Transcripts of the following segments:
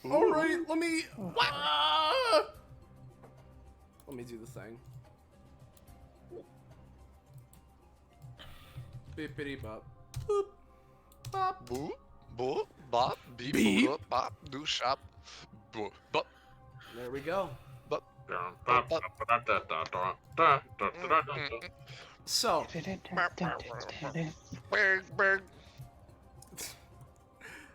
All right, let me. Ah! Let me do the thing. Bippity bop. Boop. Bop. Boo, boo, bop, beep, Beep. boo, bop, do shop, boo, bop, There we go. bop, So, berg, berg.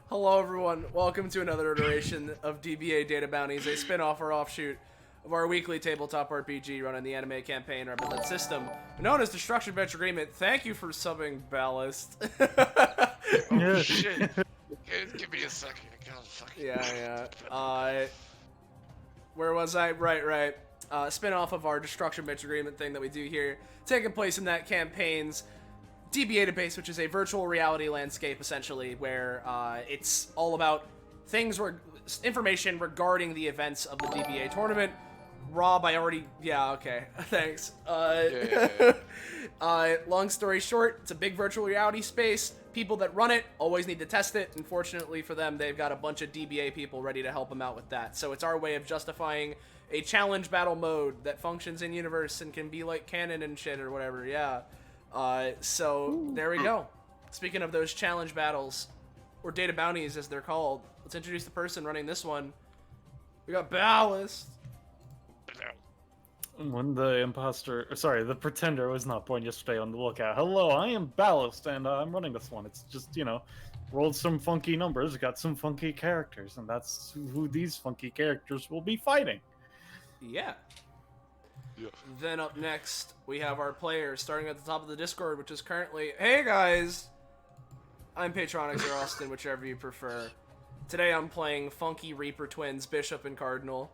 hello everyone. Welcome to another iteration of DBA Data Bounties, a spin-off or offshoot of our weekly tabletop RPG run in the anime campaign Epithet System, known as Destruction Adventure Agreement. Thank you for subbing Ballast. Oh shit. Give me a second. I gotta fucking. Yeah. Where was I? Right. Spin-off of our Destruction Adventure Agreement thing that we do here, taking place in that campaign's DBA database, which is a virtual reality landscape, essentially, where it's all about information regarding the events of the DBA tournament. Rob, I already... Yeah, okay. Thanks. Long story short, it's a big virtual reality space. People that run it always need to test it. Unfortunately for them, they've got a bunch of DBA people ready to help them out with that. So it's our way of justifying a challenge battle mode that functions in universe and can be like canon and shit or whatever, yeah. So there we go. Speaking of those challenge battles, or data bounties as they're called, let's introduce the person running this one. We got Ballast. When the pretender was not born yesterday on the lookout. Hello, I am Ballast, and I'm running this one. It's just, rolled some funky numbers, got some funky characters, and that's who these funky characters will be fighting. Yeah. Then up next, we have our players, starting at the top of the Discord, which is currently... Hey, guys! I'm Patronix or Austin, whichever you prefer. Today I'm playing Funky Reaper Twins, Bishop and Cardinal.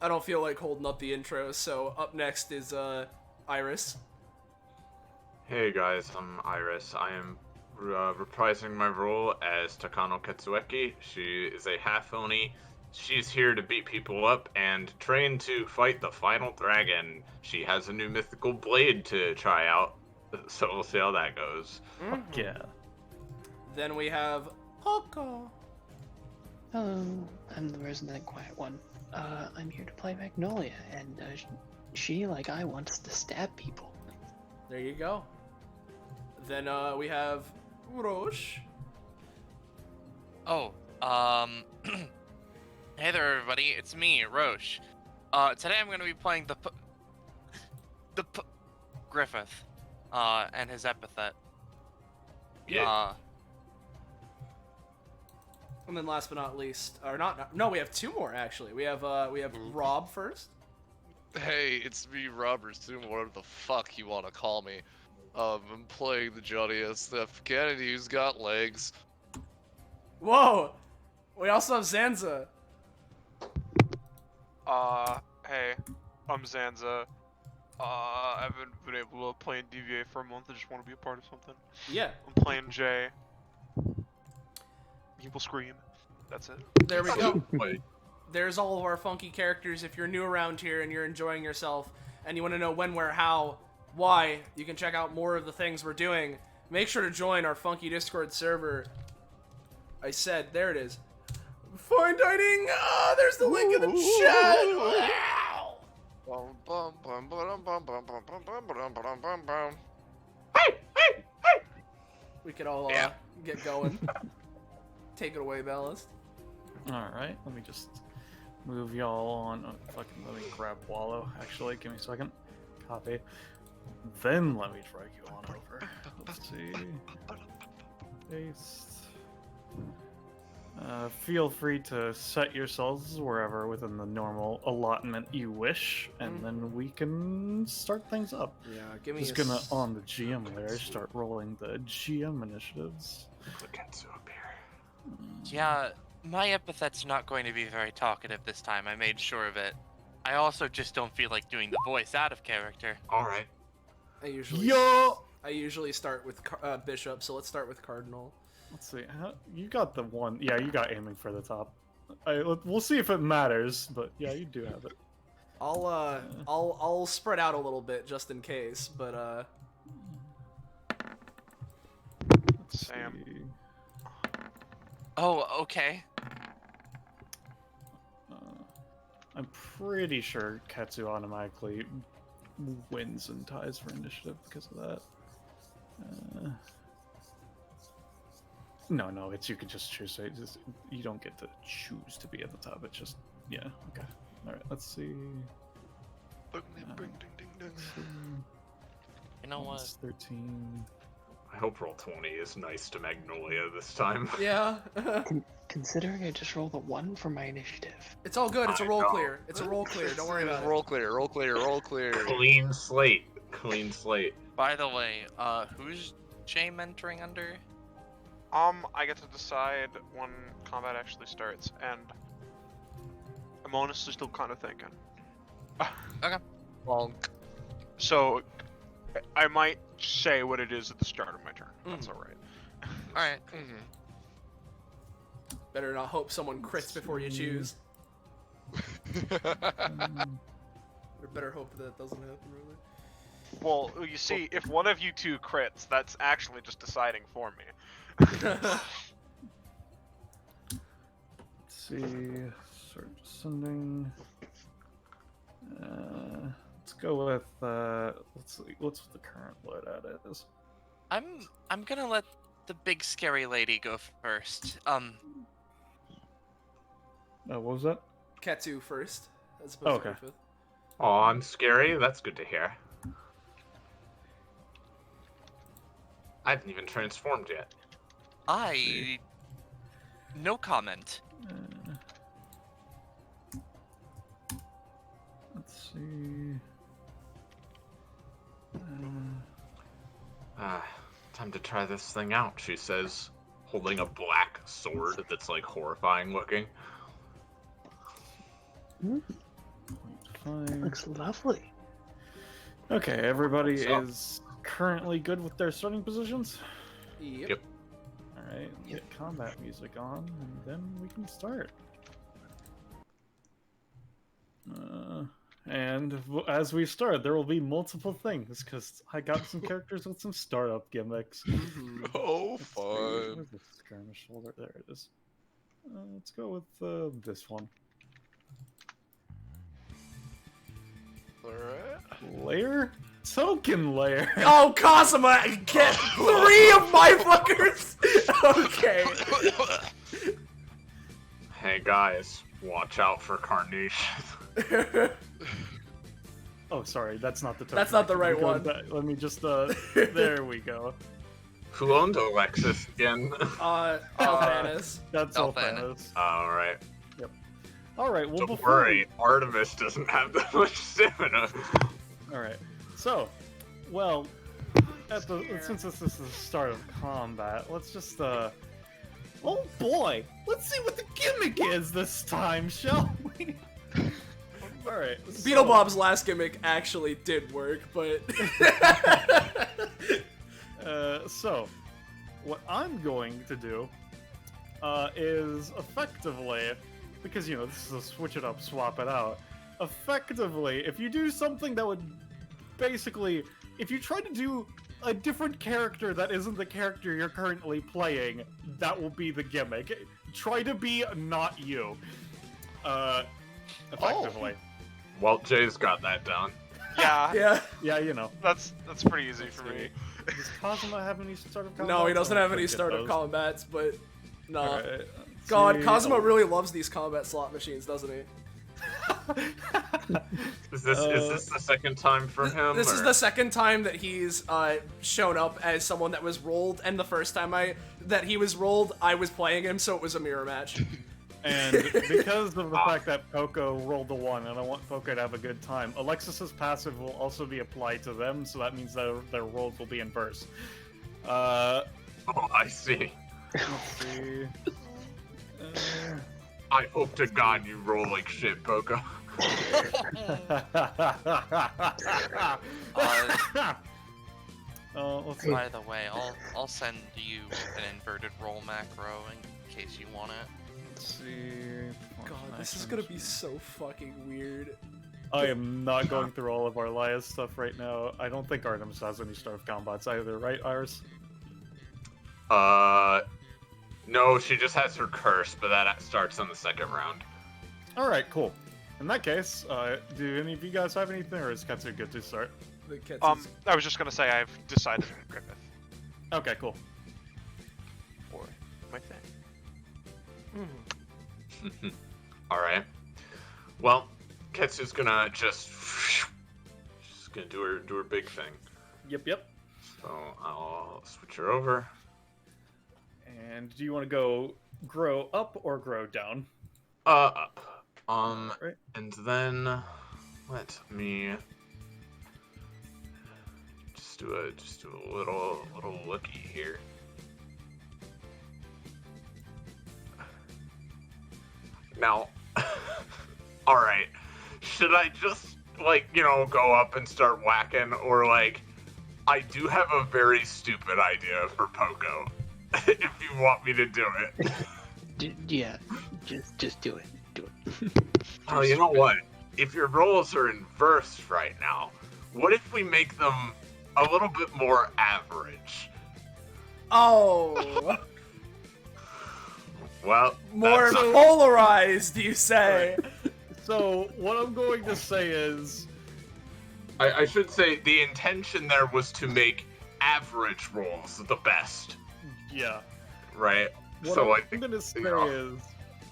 I don't feel like holding up the intro, so up next is Iris. Hey guys, I'm Iris. I am reprising my role as Takano Katsueki. She is a half Oni. She's here to beat people up and train to fight the final dragon. She has a new mythical blade to try out, so we'll see how that goes. Fuck yeah. Then we have Poco. Hello, I'm the resident quiet one. I'm here to play Magnolia, and she, like I, wants to stab people. There you go. Then we have Roche. Oh, hey there, everybody. It's me, Roche. Today I'm going to be playing Griffith, and his epithet. Yeah. And then last but not least, or no, we have two more actually. We have Rob first. Hey, it's me, Robert Zoom, whatever the fuck you want to call me. I'm playing the Johnny S.F. Kennedy who's got legs. Whoa! We also have Zanza. Hey, I'm Zanza. I haven't been able to play in DBA for a month. I just want to be a part of something. Yeah. I'm playing Jay. People scream. That's it. There we go. Wait. There's all of our funky characters. If you're new around here and you're enjoying yourself and you want to know when, where, how, why, you can check out more of the things we're doing. Make sure to join our funky Discord server. I said, there it is. Fine dining. Ah, there's the link in the chat. Wow. We could all get going. Take it away, Ballast. Alright, let me just move y'all on. Oh, fucking, let me grab Wallow, actually. Give me a second. Copy. Then let me drag you on over. Let's see. Paste. Feel free to set yourselves wherever within the normal allotment you wish, and then we can start things up. Yeah, give me Just gonna, on the GM layer, start rolling the GM initiatives. Click ensue up here. Yeah, my epithet's not going to be very talkative this time. I made sure of it. I also just don't feel like doing the voice out of character. Alright. I usually start with Bishop, so let's start with Cardinal. Let's see. You got the one. Yeah, you got aiming for the top. We'll see if it matters, but yeah, you do have it. I'll spread out a little bit just in case, but Let's Sam. see. Oh, okay. I'm pretty sure Ketsu automatically wins and ties for initiative because of that. No, it's you could just choose. You don't get to choose to be at the top. It's just yeah. Okay. All right. Let's see. You know what? It's 13. I hope roll 20 is nice to Magnolia this time. Yeah. Considering I just rolled a 1 for my initiative. It's all good. It's a I roll know. clear. It's a roll clear. Don't worry about it. Roll clear, roll clear, roll clear. Clean slate. Clean slate. By the way, who's Jay mentoring under? I get to decide when combat actually starts, and I'm honestly still kind of thinking. Bonk. So, I might say what it is at the start of my turn. That's alright. Alright. Better not hope someone crits before you choose. Or better hope that doesn't happen, really. Well, you see, if one of you two crits, that's actually just deciding for me. Let's see. Start descending. Let's go with let's see. What's the current load at it is? I'm gonna let the big scary lady go first. What was that? Ketsu first, as opposed to Okay. Epithet. Oh, I'm scary. That's good to hear. I haven't even transformed yet. No comment. Let's see. Time to try this thing out, she says, holding a black sword that's like horrifying looking. Fine. Looks lovely. Okay, everybody What's up? is currently good with their starting positions. Yep. All right, get combat music on, and then we can start. As we start, there will be multiple things because I got some characters with some startup gimmicks. Oh, Let's see, fun. where's the skirmish shoulder? There it is. Let's go with this one. Alright. Layer? Token layer. Oh, Kazuma, get 3 of my fuckers! Okay. Hey guys, watch out for Carnation. Oh, sorry, that's not the token. That's not the right Go one. back- Let me just, there we go. Who owned Alexis again? Elthanis. That's Elthanis. Elthanis. Alright. Alright, well, Don't before worry, Artemis doesn't have that much stamina. Alright, so, well, since this is the start of combat, let's just, oh boy! Let's see what the gimmick is this time, shall we? Alright. Beetle Bob's last gimmick actually did work, but... So, what I'm going to do is effectively, because, you know, this is a switch it up, swap it out, effectively, if you do something that would basically, if you try to do a different character that isn't the character you're currently playing, that will be the gimmick. Try to be not you. Effectively. Well, Jay's got that down. Yeah, yeah. Yeah, you know. that's pretty easy for me. Does Kazuma have any startup combats? No, he doesn't have I any forget startup those. combats, but... No. Alright, let's God, see. Kazuma Oh. really loves these combat slot machines, doesn't he? Is this the second time for him? This is or- the second time that he's shown up as someone that was rolled, and the first time that he was rolled, I was playing him, so it was a mirror match. And because of the fact that Poco rolled a 1, and I want Poco to have a good time, Alexis's passive will also be applied to them, so that means that their rolls will be inverse. Oh, I see. Let's see. I hope to God you roll like shit, Poco. Let's see. By the way, I'll send you an inverted roll macro in case you want it. Let's see. God, this is gonna be so fucking weird. I am not going through all of Arlia's stuff right now. I don't think Artemis has any startup combats either, right, Iris? No, she just has her curse, but that starts on the second round. Alright, cool. In that case, do any of you guys have anything, or is Ketsu good to start? The Ketsu's- I was just gonna say I've decided on Griffith Okay, cool. for my thing. All right. Well, Ketsu's gonna just gonna do her big thing. Yep. So I'll switch her over. And do you want to go grow up or grow down? Up. Right. And then let me just do a little looky here. Now, all right. Should I just go up and start whacking, or I do have a very stupid idea for Poco. If you want me to do it. Yeah, just do it. Do it. Oh, you know what? If your rolls are inversed right now, what if we make them a little bit more average? Oh, Well, more that's not- polarized, you say? So what I'm going to say is, I should say the intention there was to make average rolls the best, yeah. right? What So I'm gonna say know.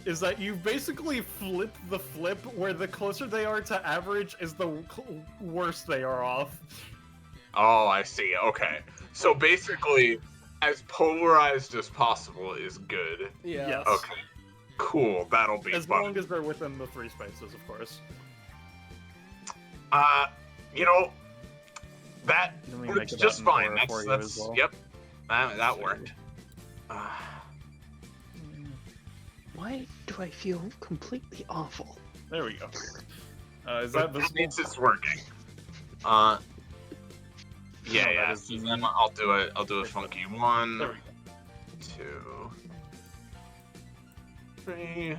is that you basically flip the flip where the closer they are to average is the worse they are off. Oh, I see. Okay. So basically, as polarized as possible is good. Yeah. Yes. Okay. Cool. That'll be As fun. long as they're within the 3 spaces, of course. You know, that Let me works make a just button fine. for you That's as well. yep. That Let's see. worked. Why do I feel completely awful? There we go. Is But that that means visible? it's working. Yeah, No, that yeah. is So easy. then I'll do a funky 1, There we go. 2, 3.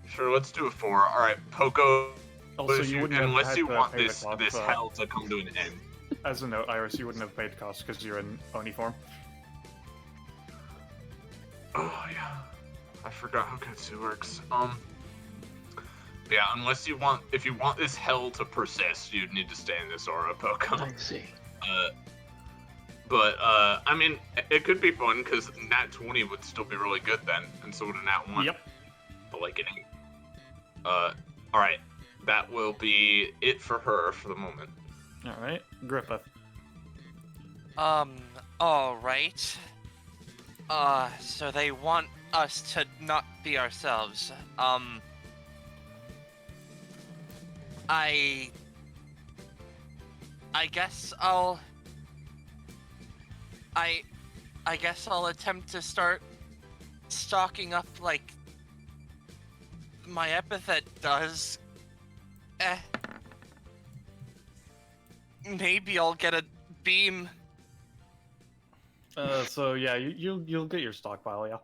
Sure, let's do a 4. All right, Poco. Also, you wouldn't have unless had you to want pay the this cost, hell to come to an end. As a note, Iris, you wouldn't have paid cost because you're in Oni form. Oh yeah, I forgot how Ketsu works. Yeah, if you want this hell to persist, you'd need to stay in this aura, Poco. I see. But I mean, it could be fun because Nat 20 would still be really good then, and so would a Nat 1. Yep. But like an 8. All right, that will be it for her for the moment. All right, Griffith. Alright. So they want us to not be ourselves. I guess I guess I'll attempt to start stalking up like my epithet does. Maybe I'll get a beam. So yeah, you'll get your stockpile, yeah.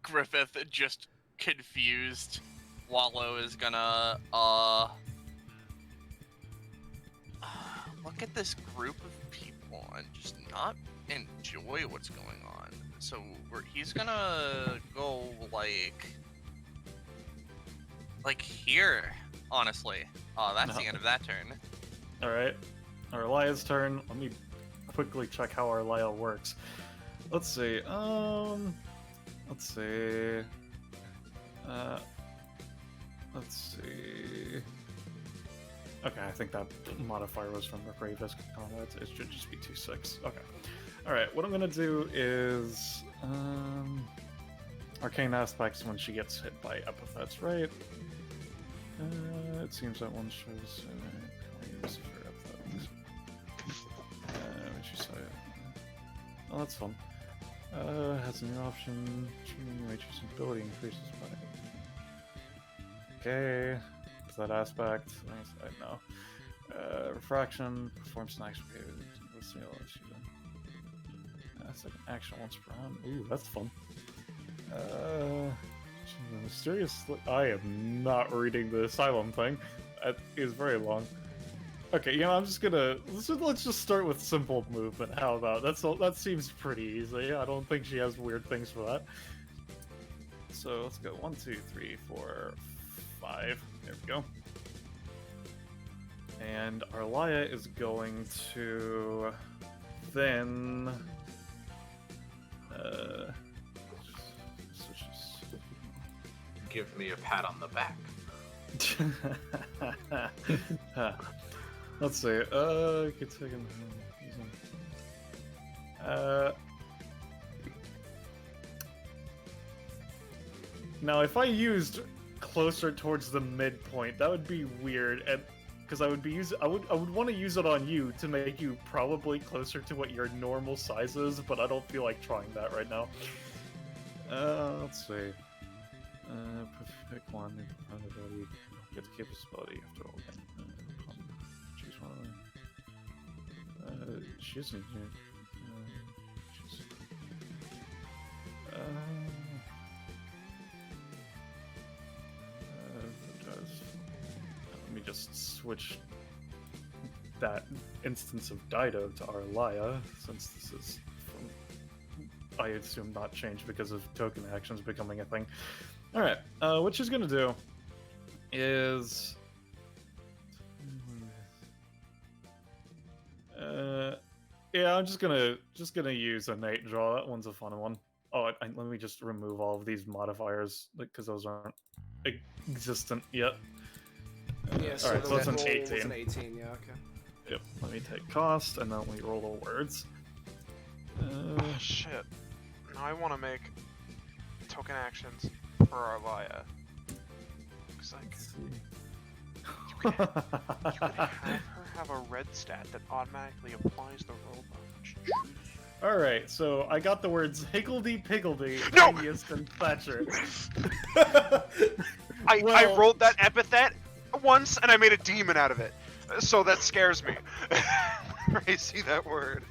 Griffith, just confused. Wallow is gonna look at this group of people and just not enjoy what's going on. So he's gonna go like here, honestly. That's the end of that turn. All right, Arlia's turn. Let me quickly check how Arlia works. Let's see. Let's see. Let's see. Okay, I think that modifier was from the bravest combat. It should just be 2/6. Okay. All right. What I'm gonna do is arcane aspects when she gets hit by epithets, right? It seems that one shows. Use for epithets. When she saw it. Oh, that's fun. Has a new option. Tuning matrix ability increases by. Okay. Is that aspect? I know. Refraction. Performs an action. Let's see how she does. That's like an action once per round. Ooh, that's fun. Mysterious. I am not reading the asylum thing. That is very long. Okay, you know, I'm just gonna let's just start with simple movement. How about that? That seems pretty easy. I don't think she has weird things for that. So let's go 1, 2, 3, 4, 5. There we go. And Arlia is going to then switches. Give me a pat on the back. Let's see. Good second. Now, if I used closer towards the midpoint, that would be weird, and because I would want to use it on you to make you probably closer to what your normal size is, but I don't feel like trying that right now. Let's see. Pick one. Ability. Get the capability after all. Choose one. She isn't here. Let me just switch that instance of Dido to Arlia, since this is from, I assume, not changed because of token actions becoming a thing. Alright, what she's gonna do is... yeah, I'm just gonna use innate draw. That one's a fun one. Oh, let me just remove all of these modifiers, because those aren't existent yet. Yeah, so Alright, the so that's an roll 18. was an 18, yeah, okay. Yep, let me take cost, and then we roll the words. Oh, shit. Now I want to make token actions for Arlia. Looks like you can have her have a red stat that automatically applies the roll buff. Alright, so I got the words Higgledy-Piggledy, No! Tiniest, and Thatcher. I Well- rolled that epithet once and I made a demon out of it. So that scares me. I see that word.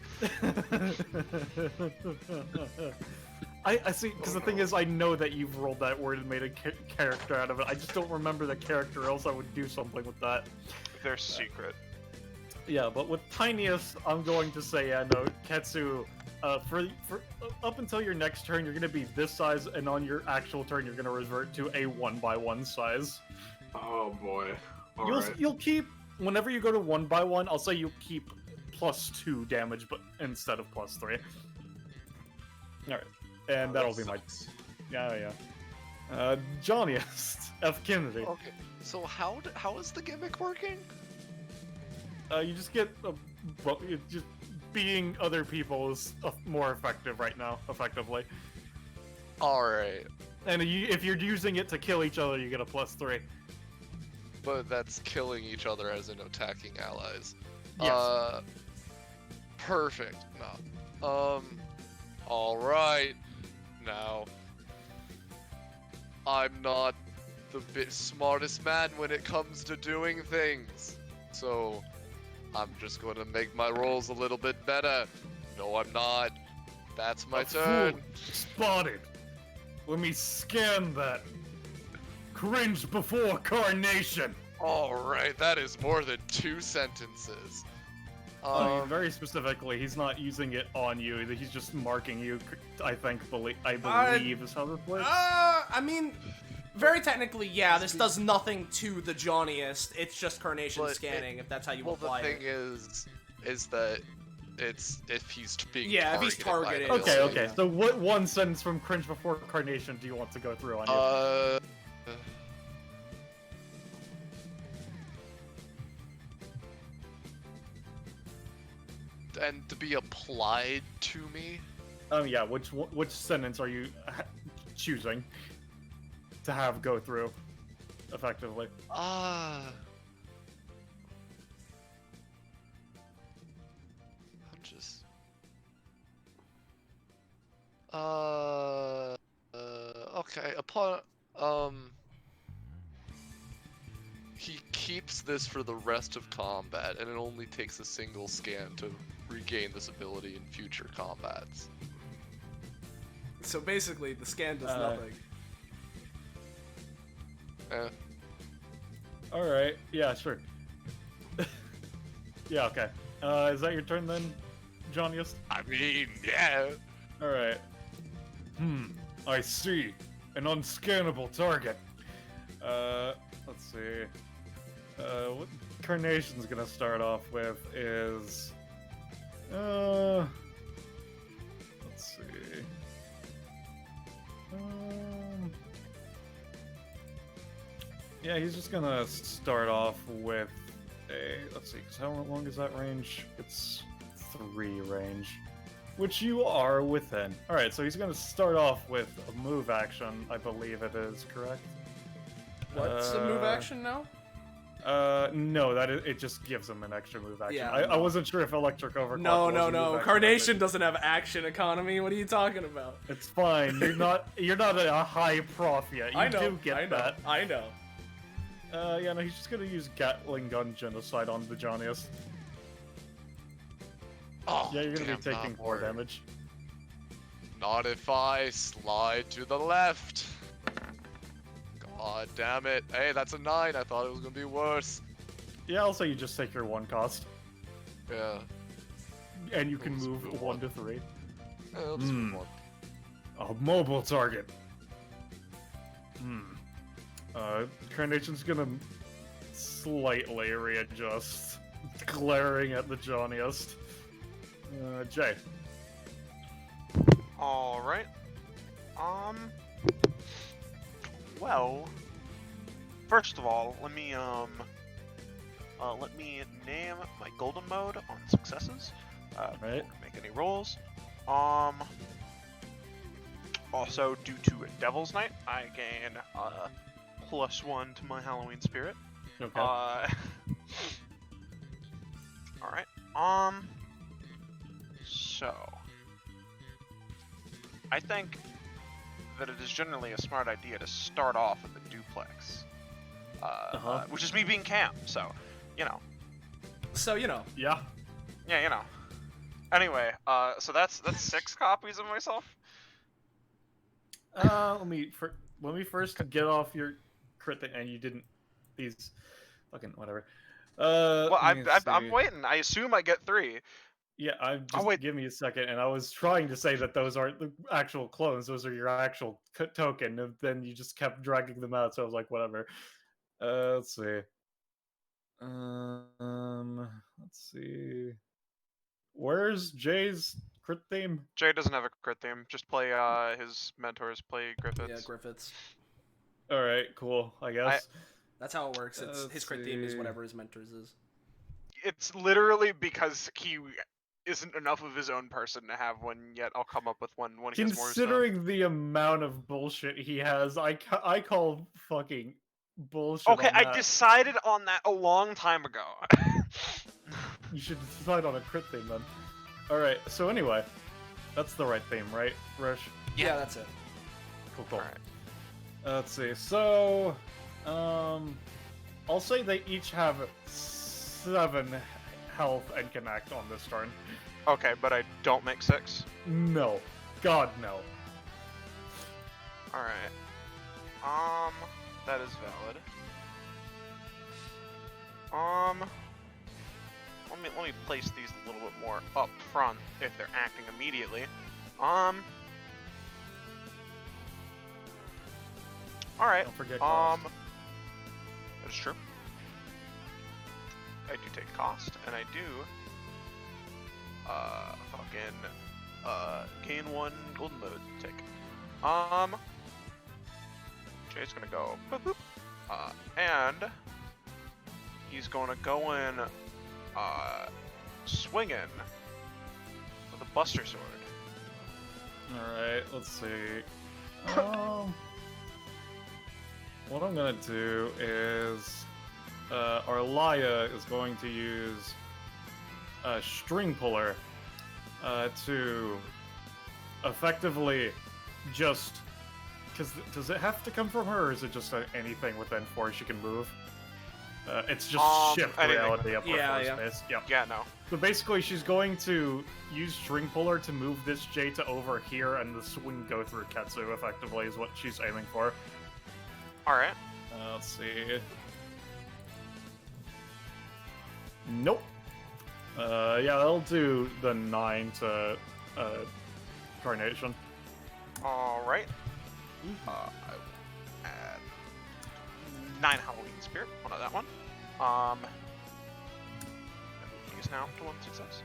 I see, because the thing is, I know that you've rolled that word and made a character out of it. I just don't remember the character, else I would do something with that. They're secret. Yeah, but with Tiniest, I'm going to say, yeah, no, Ketsu, for up until your next turn, you're going to be this size, and on your actual turn, you're going to revert to a 1x1 size. Oh boy. You'll keep, whenever you go to 1x1, I'll say you'll keep +2 damage, but instead of +3. Alright, and that'll be my... Yeah. Johnniest, F. Kennedy. Okay, so how is the gimmick working? You just get just being other people is more effective right now, effectively. Alright, And if you're using it to kill each other, you get a +3. but that's killing each other as in attacking allies. Yes. Perfect. No. Alright. Now, I'm not the smartest man when it comes to doing things. So, I'm just going to make my rolls a little bit better. No, I'm not. That's my turn. Fool. Spotted. Let me scan that. Cringe before carnation. Alright, that is more than 2 sentences. Very specifically, he's not using it on you. He's just marking you. I believe is how this works. I mean, very technically, yeah, this does nothing to the Johnniest. It's just carnation But scanning, if that's how you Well, apply the it. thing is that it's if he's being Yeah, if he's targeted. targeted. by an Okay. ability. So what one sentence from Cringe Before Carnation do you want to go through on you? And to be applied to me. Yeah. Which sentence are you choosing to have go through effectively? I'm just. Okay. Upon he keeps this for the rest of combat, and it only takes a single scan to regain this ability in future combats. So basically, the scan does nothing. All right. Yeah. Sure. Yeah. Okay. Is that your turn then, Johnniest? I mean, yeah. All right. I see. an unscannable target. Let's see. What Carnation's gonna start off with is... let's see. Yeah, he's just gonna start off with a... Let's see, 'cause how long is that range? It's 3 range. Which you are within. Alright, so he's gonna start off with a move action, I believe it is, correct? What's the move action now? No, it just gives him an extra move action. Yeah, I wasn't sure if Electric Overclock No, was no, a move no. action, Carnation but doesn't have action economy. What are you talking about? it's fine. You're not a high prof yet. You I know. do get I know. that. I know. Yeah, no, he's just gonna use Gatling Gun Genocide on the Johnniest. Oh, Yeah, you're gonna damn, be taking not 4 work. damage. Not if I slide to the left. God damn it. Hey, that's a 9. I thought it was gonna be worse. Yeah, I'll say you just take your 1 cost. Yeah. And you can Let's move move 1 on. to 3. I'll just move on. A mobile target. Carnation's gonna slightly readjust, glaring at the Johnniest. Jay. Alright. Well, first of all, let me name my golden mode on successes. Before Right. we make any rolls. Also, due to Devil's Night, I gain +1 to my Halloween spirit. Okay. Alright. So I think that it is generally a smart idea to start off with a duplex. Which is me being camp, so, you know. So, you know. Yeah. Yeah, you know. Anyway, so that's 6 copies of myself. Let me first get off your crit thing, and you didn't. These, fucking whatever. Well, let me I'm see. waiting. I assume I get 3. Yeah, Oh, wait. give me a second, and I was trying to say that those aren't the actual clones; those are your actual token. And then you just kept dragging them out, so I was like, whatever. Let's see. Let's see. Where's Jay's crit theme? Jay doesn't have a crit theme. Just play his mentors play Griffiths. Yeah, Griffiths. All right, cool. I guess. That's how it works. It's Let's his crit theme is see. whatever his mentors is. It's literally because he isn't enough of his own person to have one yet. I'll come up with one when he has more stuff. Considering the amount of bullshit he has, I call fucking bullshit. Okay, on I that. decided on that a long time ago. You should decide on a crit theme then. Alright, so anyway, that's the right theme, right, Rish? Yeah, that's it. Cool, cool. Alright. Let's see, so, I'll say they each have 7 health and can act on this turn. Okay, but I don't make 6. No. God, no. Alright. That is valid. Let me place these a little bit more up front if they're acting immediately. Alright. Don't forget cost. That is true. I do take cost, and I do gain 1 golden mode tick. Jay's gonna go boop boop. And he's gonna go in swinging with a Buster Sword. Alright, let's see. What I'm gonna do is Arlaya is going to use a String Puller to effectively just... does it have to come from her, or is it just anything within 4 she can move? It's just shift anything. reality up Yeah, her yeah. space. Yep. Yeah, no. So basically, she's going to use String Puller to move this J to over here, and the swing go through Ketsu, effectively, is what she's aiming for. Alright. Let's see. Nope. Yeah, I'll do the 9 to Carnation. Alright. I will add 9 Halloween Spirit. One of that one. These now to 1 success.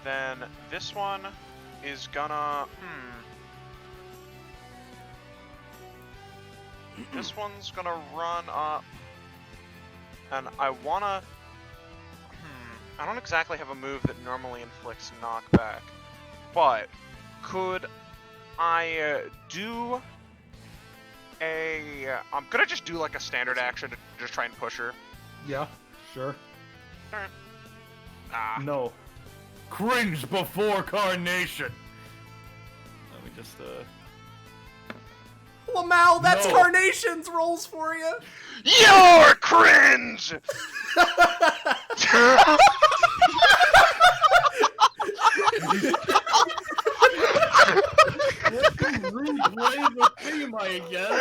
Then this one is gonna. This one's gonna run up, and I wanna. I don't exactly have a move that normally inflicts knockback, but could I do a? I'm gonna just do like a standard action to just try and push her. Yeah, sure. Alright. Ah. No. Cringe before carnation. Let me just Lamau, that's No. Carnation's rolls for you. You're cringe. Replay the theme, I guess.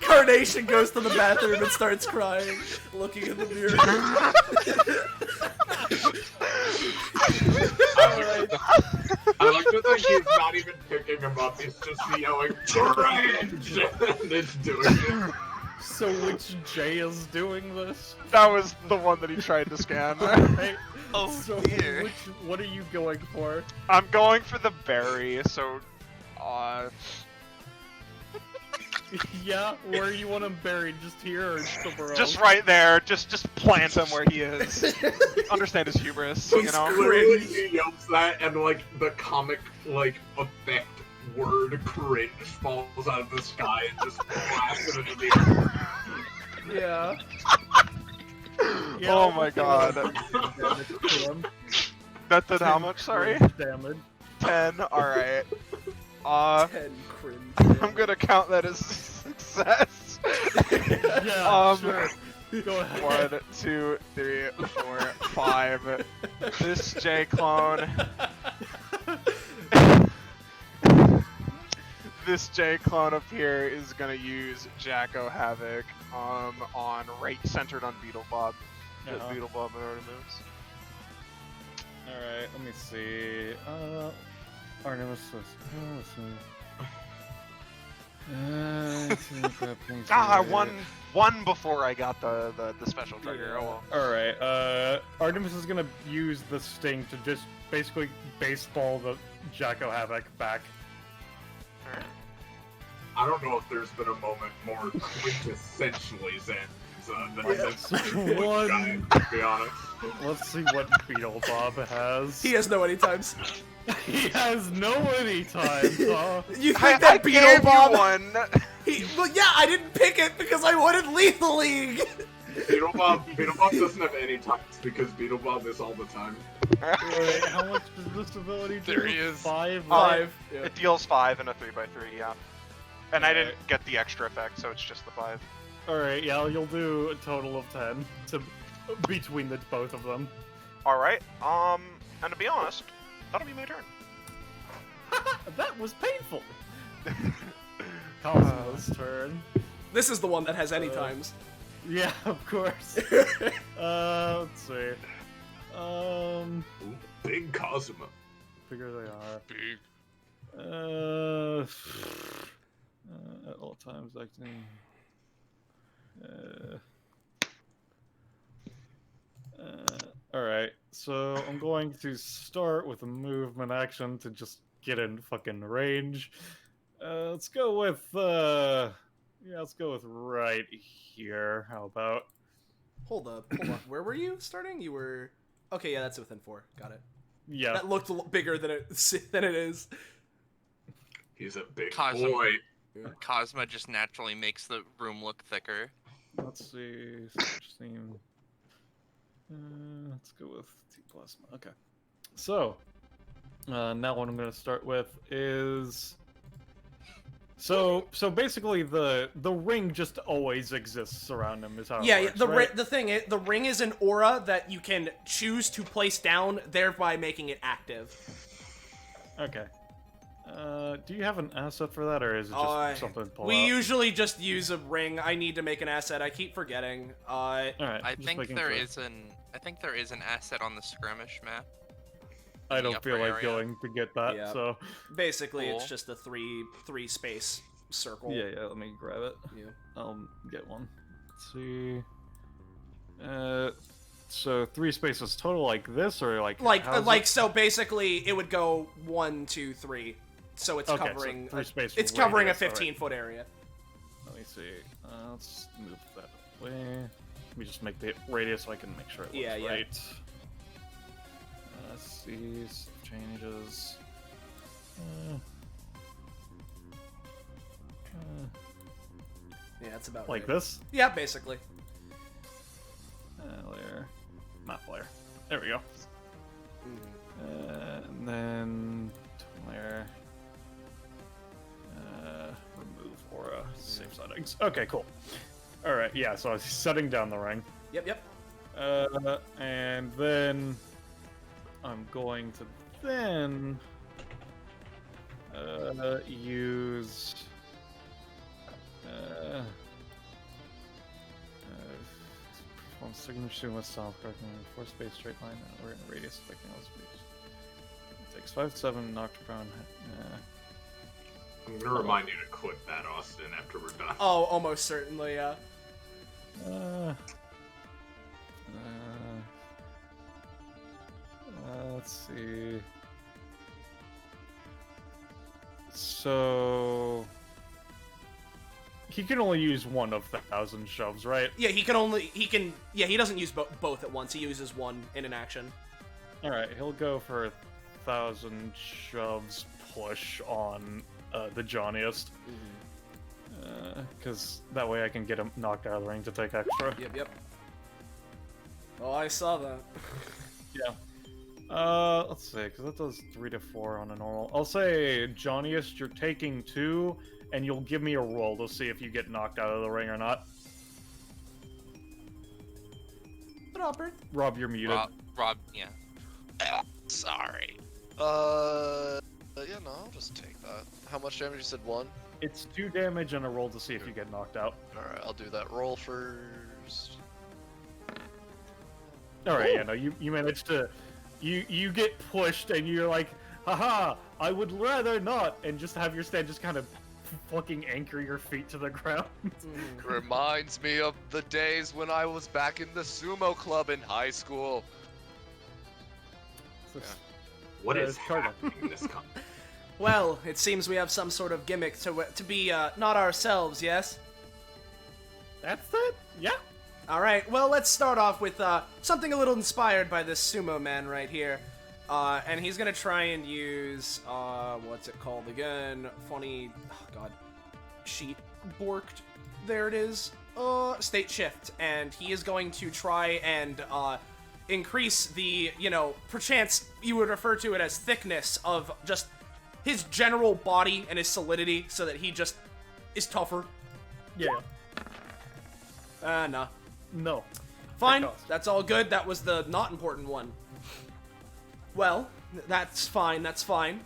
Carnation goes to the bathroom and starts crying, looking in the mirror. I like to think he's not even picking him up, he's just yelling, CRINGE! And it's doing it. So which J is doing this? That was the one that he tried to scan. Right? Oh So dear. what are you going for? I'm going for the berry, so Yeah, where you want him buried? Just here or somewhere else? just right there, just plant him where he is. Understand his hubris, you know? Literally, he yells that, and like the comic effect word cringe falls out of the sky and just blasts it into the air. Yeah. Oh my god. Damage to him. That did how much, sorry? Damage. 10, alright. 10 cringe. I'm gonna count that as a success. Yeah, sure. Go ahead. 1, 2, 3, 4, 5. This J clone. This J clone up here is gonna use Jacko Havoc on centered on Beetlebob. Uh-huh. Beetlebob already moves. Alright, let me see. Artemis One before I got the special trigger. Oh well. Alright, Artemis is gonna use the sting to just basically baseball the Jacko Havoc back. Alright. I don't know if there's been a moment more quintessentially Zen than this One. guy, to be honest. Let's see what Beetlebob has. He has no anytimes. He has no anytime, huh? You think I that gave you Beetlebob? one. Well, yeah, I didn't pick it because I wanted Lethal League. Beetlebob doesn't have any times because Beetlebob is all the time. Wait, how much does this ability do? There he is. 5? 5. Yeah. It deals 5 and a 3x3, yeah. And I didn't get the extra effect, so it's just the 5. Alright, yeah, you'll do a total of 10 between the both of them. Alright, and to be honest, that'll be my turn. That was painful! Cosmo's turn. This is the one that has anytimes. Yeah, of course. Let's see. Ooh, big Cosmo. Figure they are. Big. At all times acting. Alright, so I'm going to start with a movement action to just get in fucking range. Let's go with, let's go with right here. How about? Hold up. Where were you starting? You were... Okay, yeah, that's within 4. Got it. Yeah. That looked bigger than it is. He's a big Cosmo. boy. Cosmo just naturally makes the room look thicker. Let's see. Search theme. Let's go with T plasma. Okay. So, now what I'm going to start with is. So basically the ring just always exists around him. Is how. Yeah, it works, the right? the thing is, the ring is an aura that you can choose to place down, thereby making it active. Okay. Do you have an asset for that, or is it just something to pull We out? usually just use a ring. I need to make an asset. I keep forgetting. All right. I just think making there sure. is an asset on the skirmish map. I in the don't feel upper like area. going to get that. Yeah. So Basically, it's Cool. just a three space circle. yeah, let me grab it. Yeah. I'll get one. Let's see. So 3 spaces total like this, or like how's it? So basically it would go 1, 2, 3. So it's Okay, so covering 3 space it's covering a radius, alright. 15-foot area. Let me see. Let's move that way. Let me just make the radius so I can make sure it looks Yeah, yeah. right. Let's see. Changes. Yeah, that's about Like right. this? Yeah, basically. Layer. Map layer. There we go. Mm-hmm. And then layer. Remove aura. Save settings. Okay, cool. Alright, yeah, so I was setting down the ring. Yep. And then I'm going to then use perform signature with self correcting 4 space straight line or in a radius affecting all space. It takes 5 to 7 knocked prone. I'm gonna remind you to clip that, Austin, after we're done. Oh, almost certainly, yeah. Let's see. So he can only use one of the 1,000 shoves, right? Yeah, he doesn't use both at once. He uses one in an action. All right, he'll go for 1,000 shoves push on the Johnniest, because that way I can get him knocked out of the ring to take extra. Yep. Oh, I saw that. Yeah. Let's see, because that does 3 to 4 on a normal. I'll say, Johnniest, you're taking 2, and you'll give me a roll to see if you get knocked out of the ring or not. Robert. Rob, you're muted. Rob, yeah. Sorry. Yeah, no, I'll just take that. How much damage? You said 1? It's 2 damage and a roll to see if you get knocked out. Alright, I'll do that roll first. Alright, yeah, no, you managed to... You get pushed and you're like, haha, I would rather not, and just have your stand just kind of fucking anchor your feet to the ground. Reminds me of the days when I was back in the sumo club in high school. What Yeah, is it's Cardinal. happening in this company? Well, it seems we have some sort of gimmick to be not ourselves, yes? That's it? Yeah. Alright, well, let's start off with something a little inspired by this sumo man right here. And he's gonna try and use, what's it called again? Funny, oh god, sheet borked. There it is. State shift. And he is going to try and increase the, perchance you would refer to it as thickness of just his general body and his solidity so that he just is tougher. Yeah. Nah. No. Fine, cost. that's all good. That was the not important one. Well, that's fine, that's fine.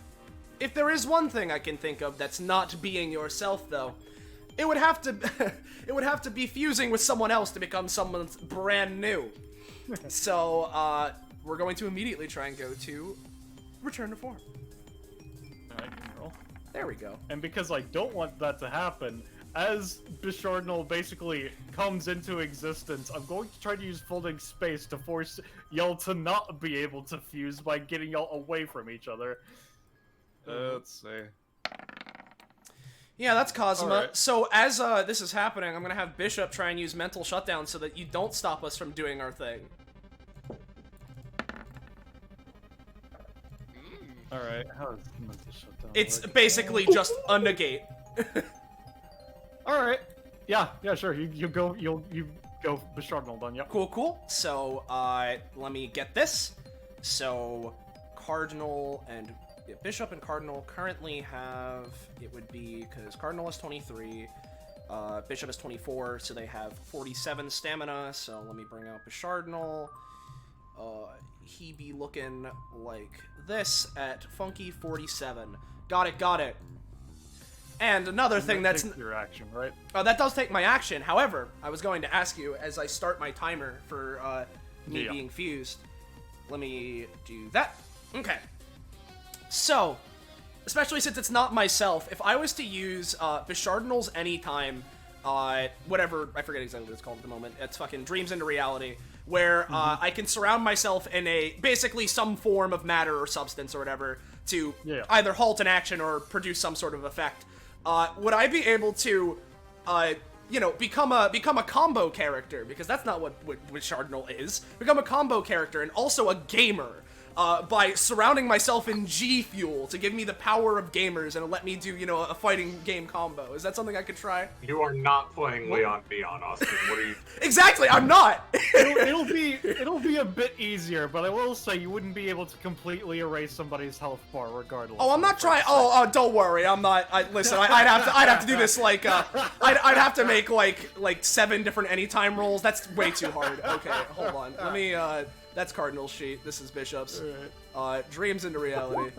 If there is one thing I can think of that's not being yourself, though, it would have to it would have to be fusing with someone else to become someone brand new. So, we're going to immediately try and go to return to form. Alright, you can roll. There we go. And because I don't want that to happen, as Bishardnal basically comes into existence, I'm going to try to use folding space to force y'all to not be able to fuse by getting y'all away from each other. Let's see. Yeah, that's Kazuma. Alright. So as this is happening, I'm gonna have Bishop try and use mental shutdown so that you don't stop us from doing our thing. Alright, how is mental shutdown? It's work? basically just a negate. Alright. Yeah, sure. You go Bishardnal done, yep. Cool. So, let me get this. So, Cardinal and Bishop and Cardinal currently have, it would be, because Cardinal is 23, Bishop is 24, so they have 47 stamina. So let me bring out Bishardnal. He be looking like this at Funky 47. Got it. And another thing that's... Takes your action, right? that does take my action. However, I was going to ask you as I start my timer for me Yeah. being fused. Let me do that. Okay. So, especially since it's not myself, if I was to use Bishardinals anytime, whatever, I forget exactly what it's called at the moment, it's fucking Dreams into Reality, where I can surround myself in basically some form of matter or substance or whatever to either halt an action or produce some sort of effect. Would I be able to, become a combo character? Because that's not what Bishardinal is. Become a combo character and also a gamer. By surrounding myself in G Fuel to give me the power of gamers and let me do, a fighting game combo. Is that something I could try? You are not playing Leon Neon, Austin. What are you? Exactly, I'm not! it'll be a bit easier, but I will say you wouldn't be able to completely erase somebody's health bar regardless. Oh, I'm not trying. Oh, don't worry. I'm not. Listen, I'd have to do this like. I'd have to make like 7 different anytime rolls. That's way too hard. Okay, hold on. Let me. That's Cardinal's sheet. This is Bishop's. Dreams into Reality.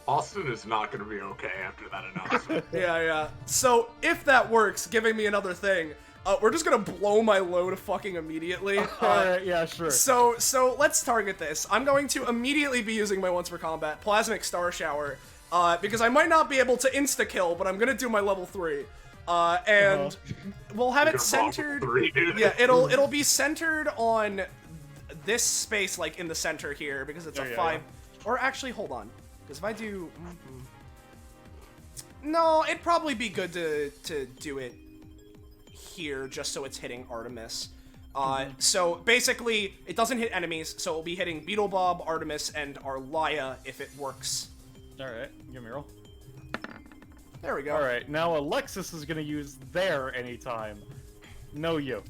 Austin is not going to be okay after that announcement. Yeah. So if that works, giving me another thing, we're just gonna blow my load fucking immediately. Alright, yeah, sure. So let's target this. I'm going to immediately be using my once per combat Plasmic Star Shower, because I might not be able to insta kill, but I'm gonna do my level 3. And we'll have it centered. Yeah, it'll be centered on this space, like in the center here, because it's a 5. Or actually, hold on, because if I do, no, it'd probably be good to do it here, just so it's hitting Artemis. So basically, it doesn't hit enemies, so it'll be hitting Beetlebob, Artemis, and Arlia if it works. Alright, give me a roll. There we go. Alright, now Alexis is gonna use their anytime. No you.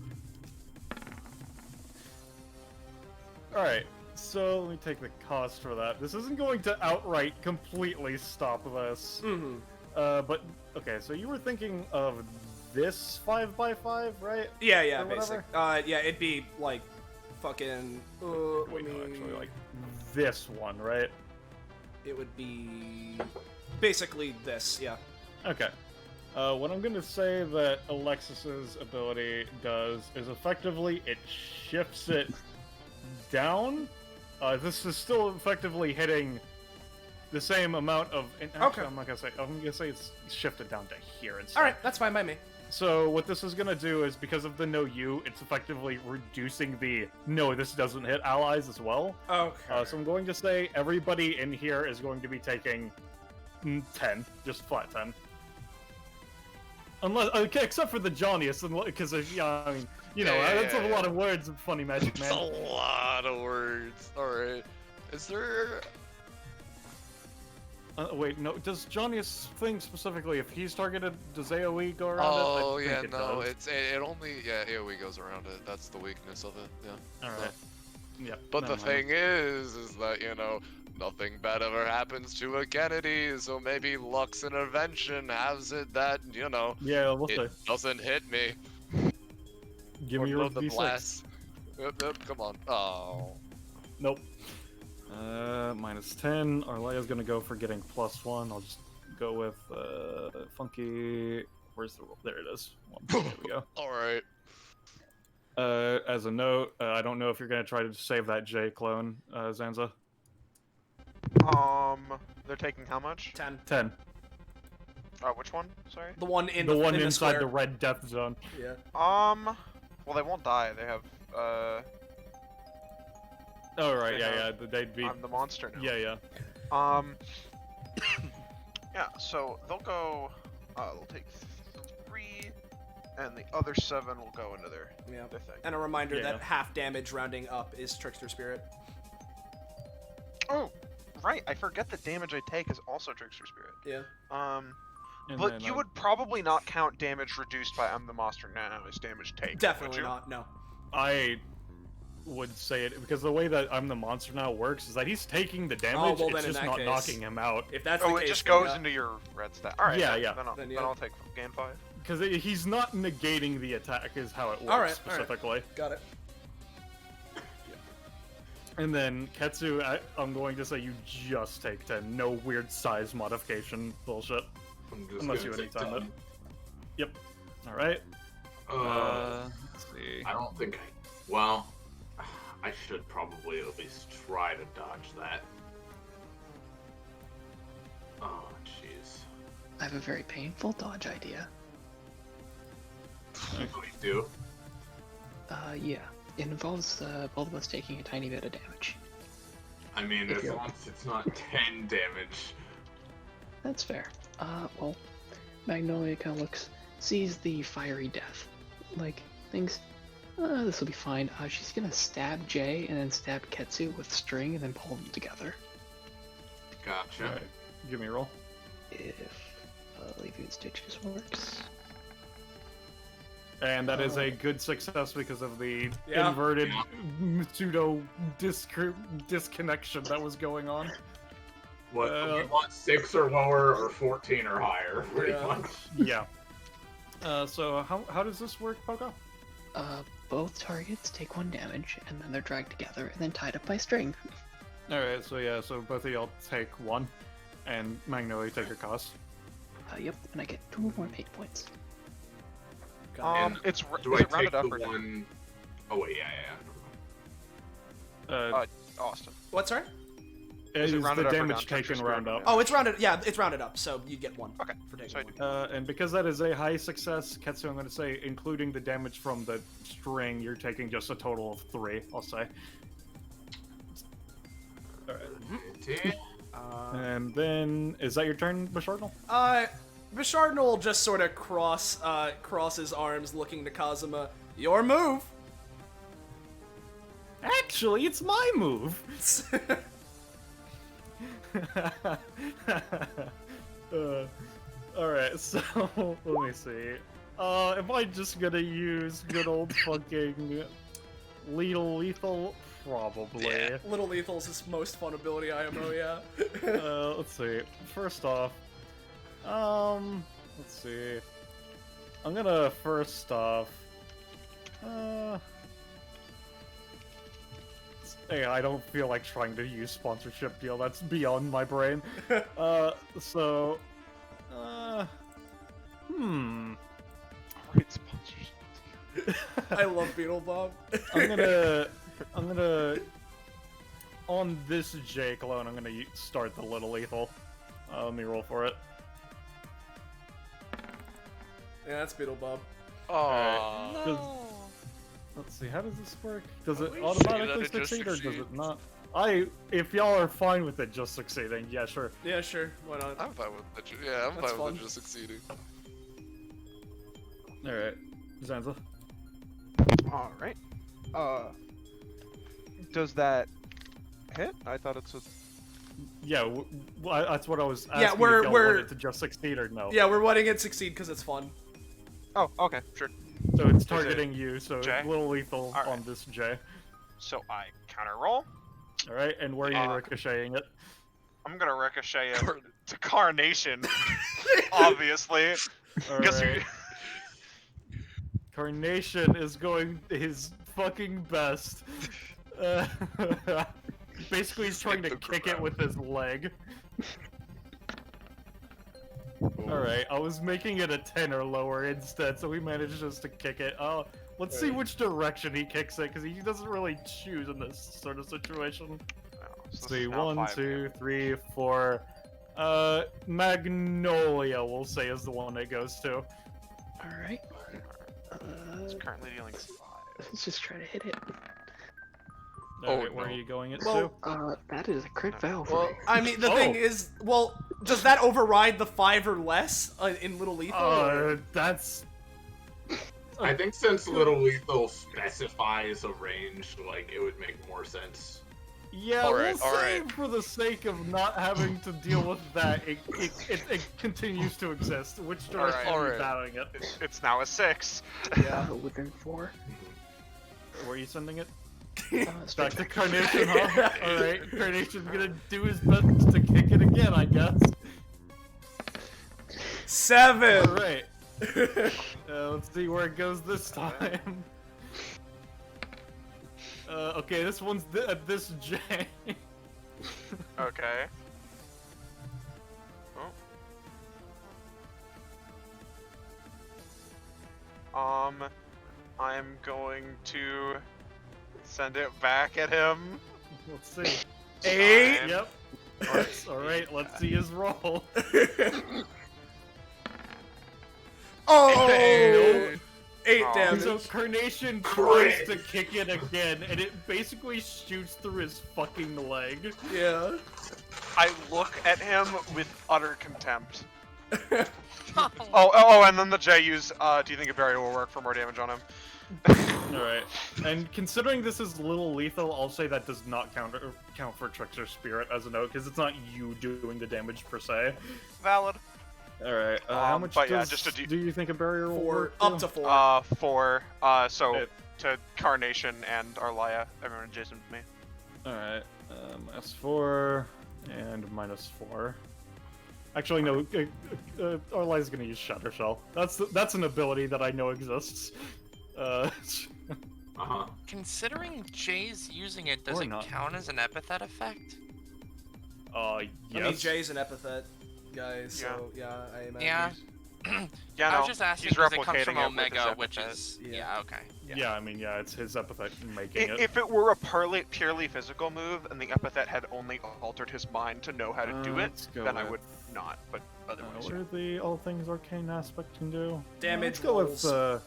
Alright, so let me take the cost for that. This isn't going to outright completely stop this. But, okay, so you were thinking of this 5x5, right? Yeah, Or basic. whatever? Yeah, it'd be like fucking. Wait, no, actually, like this one, right? It would be basically this, yeah. Okay. What I'm gonna say that Alexis's ability does is effectively it shifts it down. This is still effectively hitting the same amount of. Actually, I'm not gonna say. I'm gonna say it's shifted down to here instead. All right, that's fine by me. So what this is gonna do is because of the no you, it's effectively reducing the no. This doesn't hit allies as well. Okay. So I'm going to say everybody in here is going to be taking 10, just flat 10. Unless, okay, except for the Johnniest, because I mean, that's a lot of words, funny magic man. That's a lot of words. Alright. Is there... Wait, no, does Johnniest thing specifically, if he's targeted, does AoE go around it? Oh, yeah, it no, does. it only, AoE goes around it. That's the weakness of it, yeah. Alright. Yep. But never the mind. thing is that, nothing bad ever happens to a Kennedy, so maybe Lux Intervention has it that, Yeah, we'll see. it doesn't hit me. Give me Or your the V6. blast. Yep, come on. Oh. Nope. Minus 10. Arlea's gonna go for getting +1. I'll just go with, Funky... Where's the roll? There it is. There we go. Alright. As a note, I don't know if you're gonna try to save that J clone, Zanza. They're taking how much? 10. 10. Which one? Sorry. The one in The one in inside the the red death zone. Yeah. Well, they won't die. They have, Oh, right, They yeah, have- they'd be... I'm the monster now. Yeah. Yeah, so they'll go, they'll take 3, and the other 7 will go into their Yeah. thing. And a reminder Yeah. that half damage rounding up is Trickster Spirit. Oh, right, I forget the damage I take is also Trickster Spirit. Yeah. And But then, you would probably not count damage reduced by I'm the monster now as damage taken, Definitely would you? not. No. I would say it, because the way that I'm the monster now works is that he's taking the damage, well, then it's in just that not case- knocking him out. If that's Oh, the it case, just then goes yeah. into your red stat. Alright, Yeah, then, yeah. Then I'll, Then then yeah. I'll take gain 5. Because he's not negating the attack is how it works Alright, specifically. Got it. And then Ketsu, I'm going to say you just take 10. No weird size modification bullshit. I'm just Unless you gonna anytime take it. Yep. Alright. Let's see. I don't think well, I should probably at least try to dodge that. I have a very painful dodge idea. Please do. Yeah. It involves both of us taking a tiny bit of damage. I mean, If as you're- long as it's not 10 damage. That's fair. Well, Magnolia kind of sees the fiery death. Like, thinks, this will be fine. She's gonna stab Jay and then stab Ketsu with string and then pull them together. Gotcha. Alright, give me a roll. If Leafy Stitches works. And that is a good success because of the Yeah. inverted pseudo disconnection that was going on. What, you want 6 or lower or 14 or higher, pretty Yeah. much. Yeah. So how does this work, Poco? Both targets take 1 damage, and then they're dragged together and then tied up by string. Alright, so yeah, so both of y'all take 1, and Magnolia take your cost. Yep, and I get 2 more fate points. And It's Do is I it rounded take up the or down? one... Oh wait, yeah. Austin. What's right? Is it Is rounded the up or damage down? taken Just round up? Oh, it's rounded. Yeah, it's rounded up, so you get 1. Okay, For taking so I 1. do. And because that is a high success, Ketsu, I'm going to say, including the damage from the string, you're taking just a total of 3, I'll say. Alright. And then, is that your turn, Bashardal? Bishardin will just sort of cross his arms, looking to Kazuma. Your move. Actually, it's my move! Alright, so, let me see. Am I just gonna use good old fucking lethal? Probably. Yeah. Little Lethal's his most fun ability IMO, yeah. Let's see. First off, let's see. I'm gonna first off, hey, I don't feel like trying to use sponsorship deal. That's beyond my brain. So, Great sponsorship. I love Beetle Bob. I'm gonna, on this Jake alone, I'm gonna start the little lethal. Let me roll for it. Yeah, that's Beetle Bob. Oh, Let's see, how does this work? Does it we automatically see that it just succeed or does it succeeds? not? If y'all are fine with it just succeeding, yeah, sure. Yeah, sure. Why not? I'm fine with it. Yeah, I'm That's fine with fun. it just succeeding. Alright, Zanza. Alright. Does that hit? I thought it's a... Yeah, that's what I was asking. Yeah, if we're- y'all we're- wanted to just succeed or no. Yeah, we're letting it succeed because it's fun. Oh, okay, sure. So it's targeting you, so J? little lethal Alright. on this J. So I counter roll. Alright, and where are you ricocheting it? I'm gonna ricochet it to Carnation, obviously. Guess you... Alright. Carnation is going his fucking best. Basically, he's trying to the kick it crap. with his leg. Alright, I was making it a 10 or lower instead, so we managed just to kick it. Let's see which direction he kicks it, because he doesn't really choose in this sort of situation. No, Let's so this see, is now 1, 5 2, 3, 4. Magnolia, we'll say, is the one it goes to. Alright. It's currently dealing 5. Let's just try to hit it. Alright, where no. are you going it Well, to? That is a crit fail for Well, me. I mean, the thing is, well, does that override the 5 or less in Little Lethal? or- That's... I think since Little Lethal specifies a range, like, it would make more sense. Yeah, Alright, we'll say alright. for the sake of not having to deal with that, it continues to exist. Which direction are you Alright. bowing it? It's now a 6. Within 4. Where are you sending it? Straight Back to back. Carnation, huh? Alright, Carnation's gonna do his best to kick it again, I guess. 7! Alright. Let's see where it goes this time. Okay, this one's at this J. Okay. Oh. I'm going to send it back at him. Let's see. 8! Fine. Yep. Alright, let's see his roll. Oh! Hey. 8 Oh. damage. So Carnation tries to kick it again, and it basically shoots through his fucking leg. Yeah. I look at him with utter contempt. Oh, and then the J use, do you think a barrier will work for more damage on him? Alright. And considering this is little lethal, I'll say that does not count for Trickster Spirit as a note, because it's not you doing the damage per se. Valid. Alright, how much but yeah, does, just do you think a barrier will work? Up to 4. 4. So It- to Carnation and Arlia, everyone adjacent to me. Alright, S4 and -4. Actually, no, Arlia's gonna use Shatter Shell. That's an ability that I know exists. Considering Jay's using it, does Or it not. count as an epithet effect? Yes. I mean, Jay's an epithet, guys, so yeah, I imagine. Yeah. Yeah, I no, was just asking he's because it comes replicating from it with his Omega, which epithet. is Yeah. okay. Yeah, I mean, yeah, it's his epithet making it. If it were a purely physical move and the epithet had only altered his mind to know how to do it, Let's go then I with- would not. But otherwise, what are the all things arcane aspect can do? Damage Let's go with, rolls.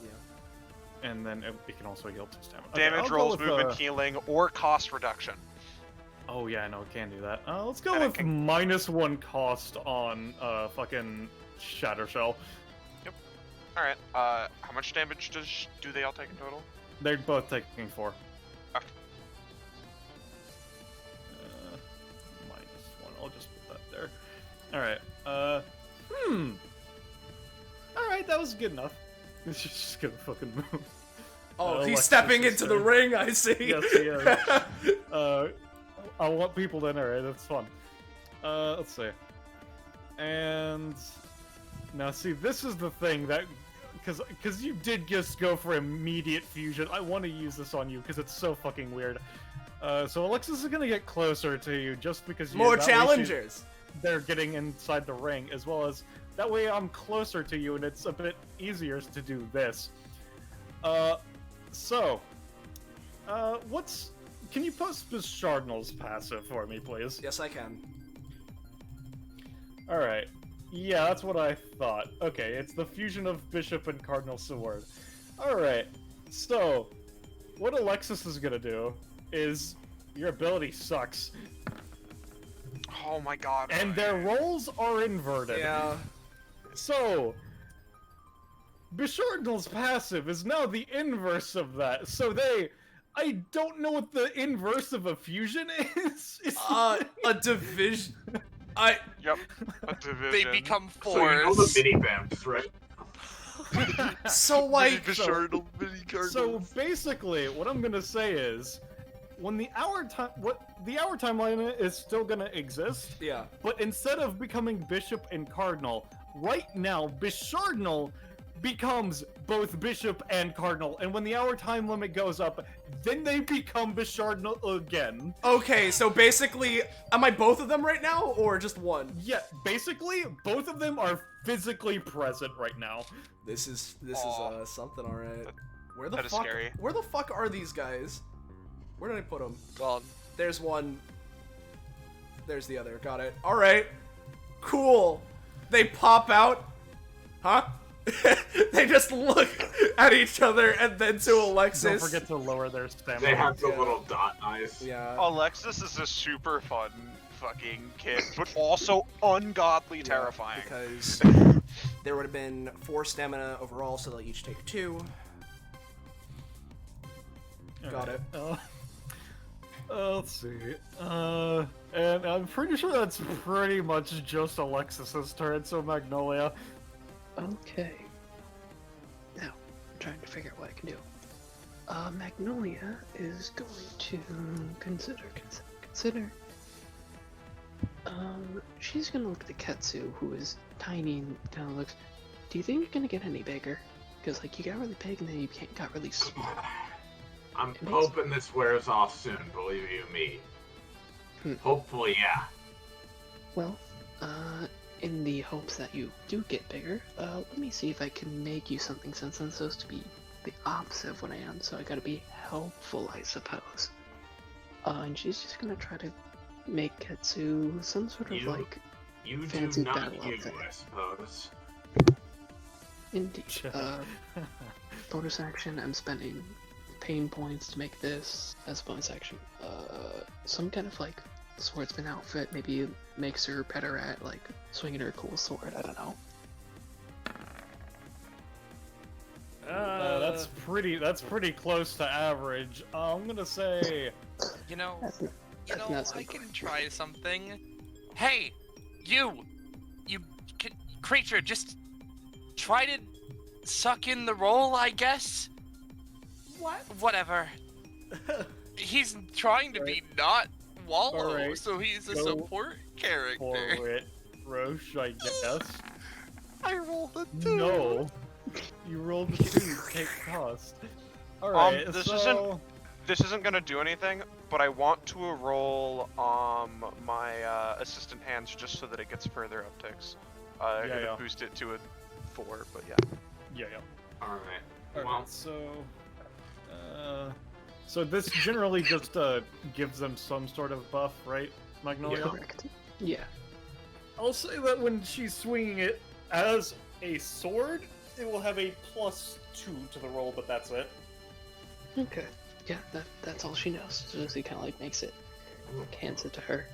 and then it can also heal 2 stamina. Okay, damage I'll go rolls, with, movement, healing, or cost reduction. Oh yeah, no, it can do that. Let's go And it with can- -1 cost on fucking Shatter Shell. All right. How much damage do they all take in total? They're both taking 4. Okay. -1. I'll just put that there. All right. All right, that was good enough. He's just gonna fucking move. Oh, he's Alexis stepping is into the there. ring, I see. Yes, he is. I want people in. Alright, that's fun. Let's see. And now, see, this is the thing that, because you did just go for immediate fusion. I want to use this on you because it's so fucking weird. So Alexis is gonna get closer to you just because More that way challengers. they're getting inside the ring, as well as that way I'm closer to you and it's a bit easier to do this. Can you post Bishardnal's passive for me, please? Yes, I can. Alright. Yeah, that's what I thought. Okay, it's the fusion of Bishop and Cardinal Sword. Alright, so, what Alexis is gonna do is, your ability sucks, Oh my god. and their roles are inverted. Yeah. So, Bishardnal's passive is now the inverse of that. So I don't know what the inverse of a fusion is. A division. Yep. A division. They become So you know the fours. mini vamps, right? So like, So basically, what I'm gonna say is, when the hour timeline is still gonna exist, yeah. but instead of becoming Bishop and Cardinal, right now Bishardnal becomes both Bishop and Cardinal, and when the hour time limit goes up, then they become Bishardnal again. Okay, so basically, am I both of them right now, or just one? Yeah, basically, both of them are physically present right now. This is Aw. something, all right. Where the That is fuck? scary. Where the fuck are these guys? Where did I put them? Gone. There's one. There's the other. Got it. All right. Cool. They pop out. Huh? They just look at each other and then to Alexis. Don't forget to lower their stamina. They have the Yeah. little dot eyes. Yeah. Alexis is a super fun fucking kid, but also ungodly Yeah, terrifying. Because there would have been 4 stamina overall, so they'll each take 2. Got it. Let's see. And I'm pretty sure that's pretty much just Alexis's turn, so Magnolia. Okay. Now, I'm trying to figure out what I can do. Magnolia is going to consider. She's gonna look at the Ketsu, who is tiny and kind of looks. Do you think you're gonna get any bigger? Because like you got really big and then you got really small. I'm It makes- hoping this wears off soon, believe you me. Hopefully, yeah. Well, in the hopes that you do get bigger, let me see if I can make you something since I'm supposed to be the opposite of what I am, so I gotta be helpful, I suppose. And she's just gonna try to make Ketsu some sort of You- like You do fancy not battle you, outfit. I suppose. Indeed. Bonus action, I'm spending pain points to make this as a bonus action. Some kind of like swordsman outfit maybe makes her better at like swinging her cool sword. I don't know. That's pretty close to average. I'm gonna say. You know, That's not so I can try something. Hey, you creature, just try to suck in the roll, I guess. What? Whatever. He's trying to be not Wallow, Alright, so he's a go support character. For it, Roche, I guess. I rolled a 2. No. You rolled a 2. Take cost. Alright, This isn't gonna do anything, but I want to roll my assistant hands just so that it gets further upticks. I'm gonna boost it to a 4, but yeah. Yeah. Alright. Alright, Well, so this generally just gives them some sort of buff, right, Magnolia? Correct. Yeah. I'll say that when she's swinging it as a sword, it will have a +2 to the roll, but that's it. Okay. Yeah, that's all she knows. So she kind of like makes it, hands it to her.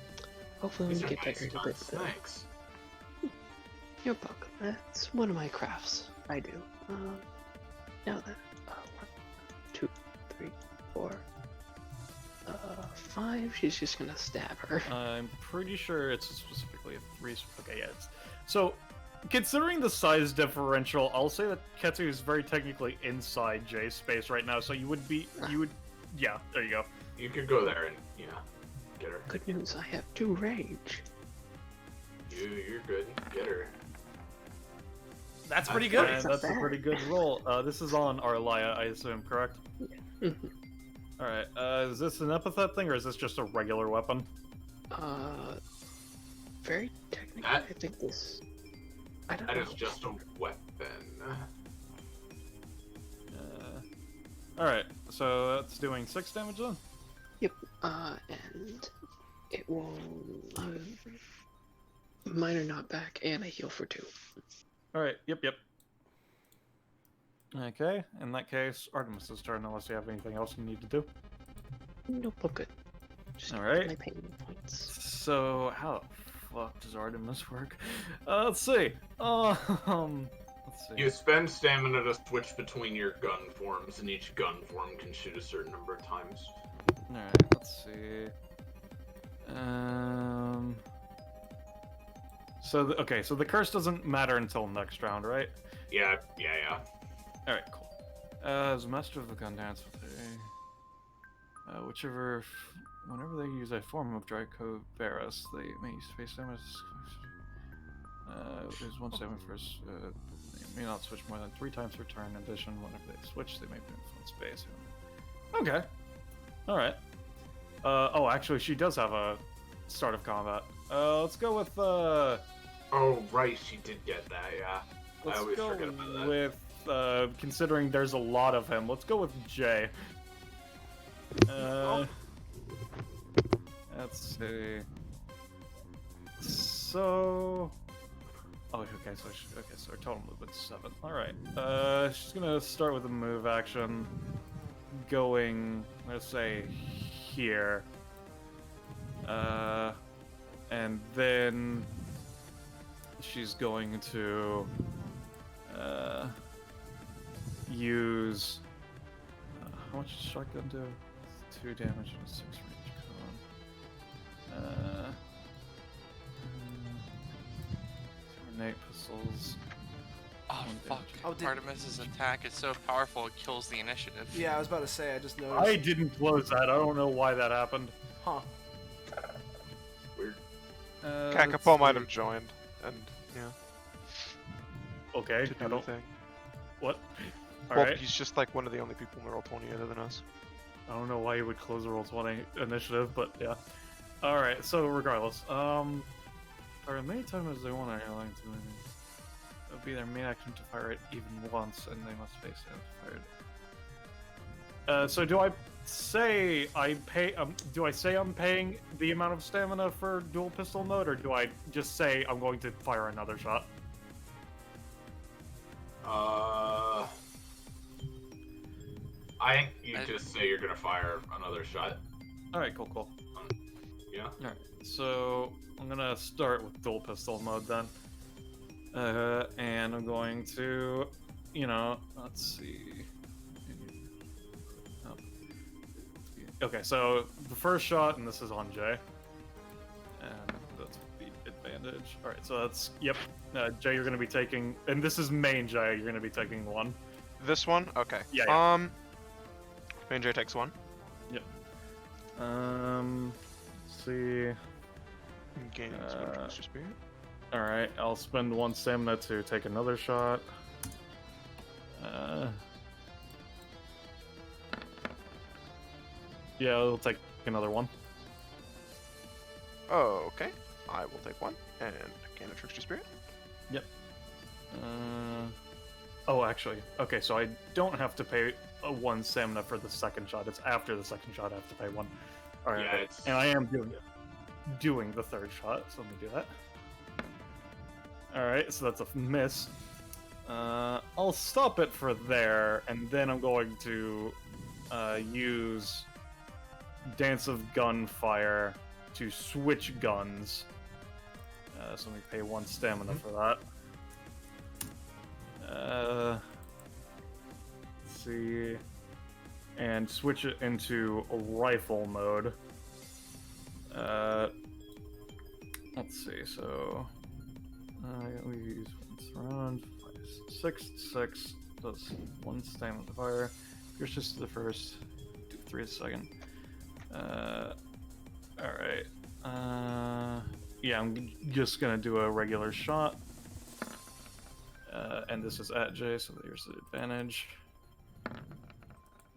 Hopefully these we are get nice better to guns, the thanks. You're welcome. That's one of my crafts. I do. Now then, 1, 2, 3, 4, 5. She's just gonna stab her. I'm pretty sure it's specifically a 3. Okay, yeah. So, considering the size differential, I'll say that Ketsu is very technically inside Jay's space right now. So yeah. There you go. You could go there and get her. Good news, I have 2 rage. You're good. Get her. That's pretty That's good. And that's a pretty good roll. This is on Arlia, I assume, correct? Alright, is this an epithet thing, or is this just a regular weapon? Very technically, That- I think this... I don't That know. is just a weapon. Alright, so that's doing 6 damage then? Yep, and it will... minor knockback, and a heal for 2. Alright, yep. Okay, in that case, Artemis's turn, unless you have anything else you need to do. Nope, I'm good. Just Alright. my pain points. So, how the fuck does Artemis work? Let's see. Let's see. You spend stamina to switch between your gun forms, and each gun form can shoot a certain number of times. Alright, let's see. So the curse doesn't matter until next round, right? Yeah. Alright, cool. As a master of the gun dance with whenever they use a form of Draco Varus, they may use space damage. There's one statement first. They may not switch more than 3 times per turn. In addition, whenever they switch, they may move from space. Okay. Alright. Oh, actually, she does have a start of combat. Let's go with, Oh, right, she did get that, yeah. I let's always go forget about that. with, considering there's a lot of him, let's go with Jay. Let's see. So... Oh, okay, so her total movement's 7. Alright, she's gonna start with a move action, going, let's say, here. And then she's going to use how much does shotgun do? 2 damage and a 6 range cone. Tornado pistols. Oh 1 fuck! damage. Oh, did- Artemis's attack is so powerful it kills the initiative. Yeah, I was about to say, I just noticed. I didn't close that. I don't know why that happened. Huh. Weird. Kakapo let's might see. have joined, and Okay, to I do the don't. thing. What? Well, Alright. he's just like one of the only people in the Roll20 other than us. I don't know why you would close the Roll20 initiative, but yeah. Alright, so regardless, for as many times as they want to airline to it would be their main action to fire it even once, and they must face it to fire it. So do I say I'm paying the amount of stamina for dual pistol mode, or do I just say I'm going to fire another shot? I think you just say you're gonna fire another shot. All right, cool. Yeah. All right, so I'm gonna start with dual pistol mode then, and I'm going to, let's see. Oh. Okay, so the first shot, and this is on Jay, and that's the advantage. All right, so that's Jay, you're gonna be taking, and this is main Jay. You're gonna be taking 1. This one? Okay. Yeah. Main J takes 1. Yep. Let's see. Gain extra spirit. All right, I'll spend 1 stamina to take another shot. Yeah, I'll take another 1. Oh, okay. I will take 1 and gain a trickster spirit. Yep. Oh, actually, okay, so I don't have to pay 1 stamina for the second shot. It's after the second shot I have to pay 1. All right, Yeah, and I am doing the third shot, so let me do that. All right, so that's a miss. I'll stop it for there, and then I'm going to use Dance of Gunfire to switch guns. So let me pay 1 stamina for that. Let's see. And switch it into a rifle mode. Let's see, so we use once around 6 does 1 stamina to fire. Pierces to the first, do 3 a second. Alright. Yeah, I'm just gonna do a regular shot. And this is at J, so there's the advantage.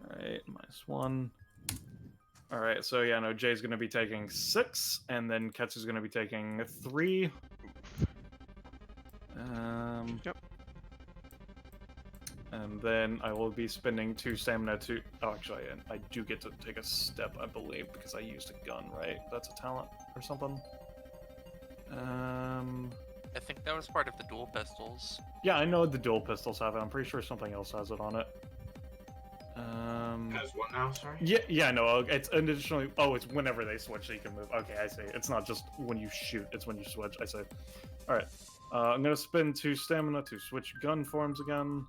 Alright, -1. Alright, so yeah, no, Jay's gonna be taking 6, and then Ketsu's gonna be taking 3. Yep. And then I will be spending 2 stamina to... Oh, actually, I do get to take a step, I believe, because I used a gun, right? That's a talent or something? I think that was part of the dual pistols. Yeah, I know the dual pistols have it. I'm pretty sure something else has it on it. Has what now? Sorry. Yeah, no, it's additionally... Oh, it's whenever they switch so you can move. Okay, I see. It's not just when you shoot, it's when you switch, I see. Alright, I'm gonna spend 2 stamina to switch gun forms again.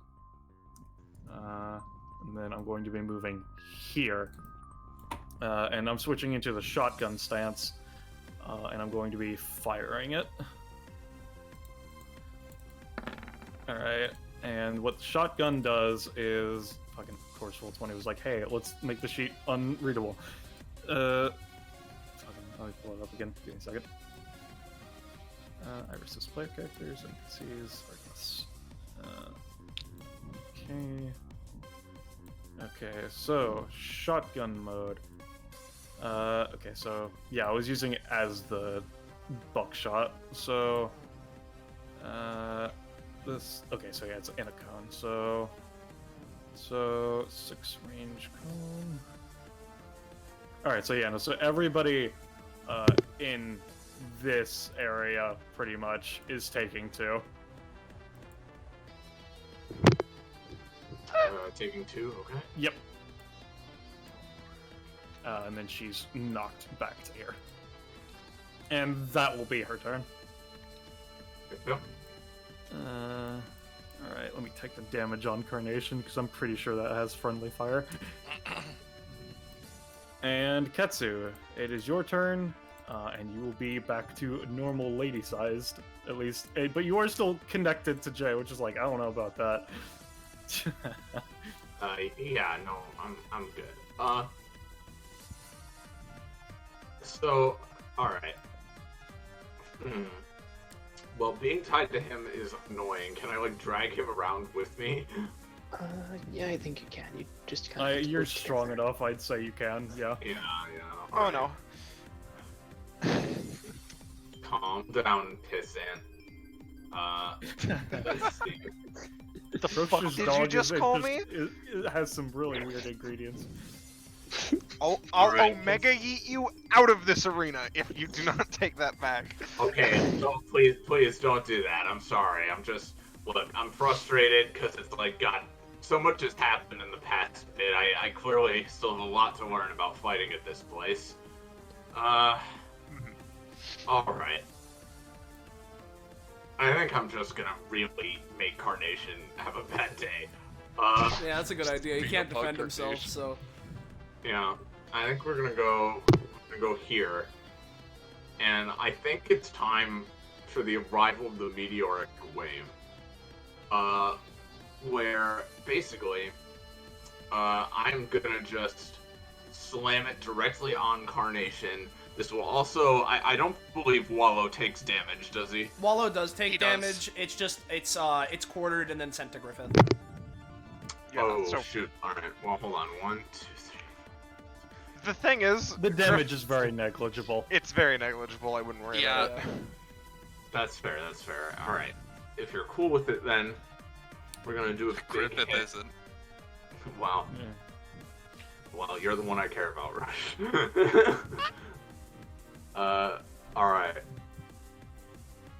And then I'm going to be moving here. And I'm switching into the shotgun stance. And I'm going to be firing it. Alright, and what the shotgun does is... Fucking, of course, Roll20 was like, hey, let's make the sheet unreadable. Fucking, let me pull it up again. Give me a second. Iris's player characters, NPCs, Argus. Okay, so shotgun mode. Okay, so yeah, I was using it as the buckshot. So this. Okay, so yeah, it's in a cone. So 6 range cone. All right, so yeah, no, so everybody in this area pretty much is taking 2. Taking 2, okay. Yep. And then she's knocked back to here. And that will be her turn. Yep. Alright, let me take the damage on Carnation, because I'm pretty sure that has friendly fire. And Ketsu, it is your turn, and you will be back to normal lady-sized, at least. But you are still connected to Jay, which is like, I don't know about that. Yeah, no, I'm good. So, alright. Well, being tied to him is annoying. Can I, like, drag him around with me? Yeah, I think you can. You just kind of... You're strong enough, I'd say you can, yeah. Yeah. Oh no. Calm down, pissant. Let's see. The fuck Roach's did dog you just call me? It has some really weird ingredients. I'll Alright. Omega yeet you out of this arena if you do not take that back. Okay, don't please don't do that. I'm sorry. I'm just look, I'm frustrated because it's like, God, so much has happened in the past bit. I clearly still have a lot to learn about fighting at this place. Alright. I think I'm just gonna really make Carnation have a bad day. Yeah, that's a good idea. He Beat can't up on defend himself, Carnation. so... Yeah, I think we're gonna go here. And I think it's time for the arrival of the meteoric wave. Where basically, I'm gonna just slam it directly on Carnation. This will also, I don't believe Wallow takes damage, does he? Wallow does take He does. damage. It's just, it's quartered and then sent to Griffith. Yeah, Oh, so shoot. Alright, well, hold on. 1, 2, 3. the thing is, The damage is very negligible. it's very negligible. I wouldn't worry Yeah. about it. That's fair, that's fair. Alright. If you're cool with it, then we're gonna do a big Griffith hit. isn't. Wow. Yeah. Well, you're the one I care about, Rush. Alright.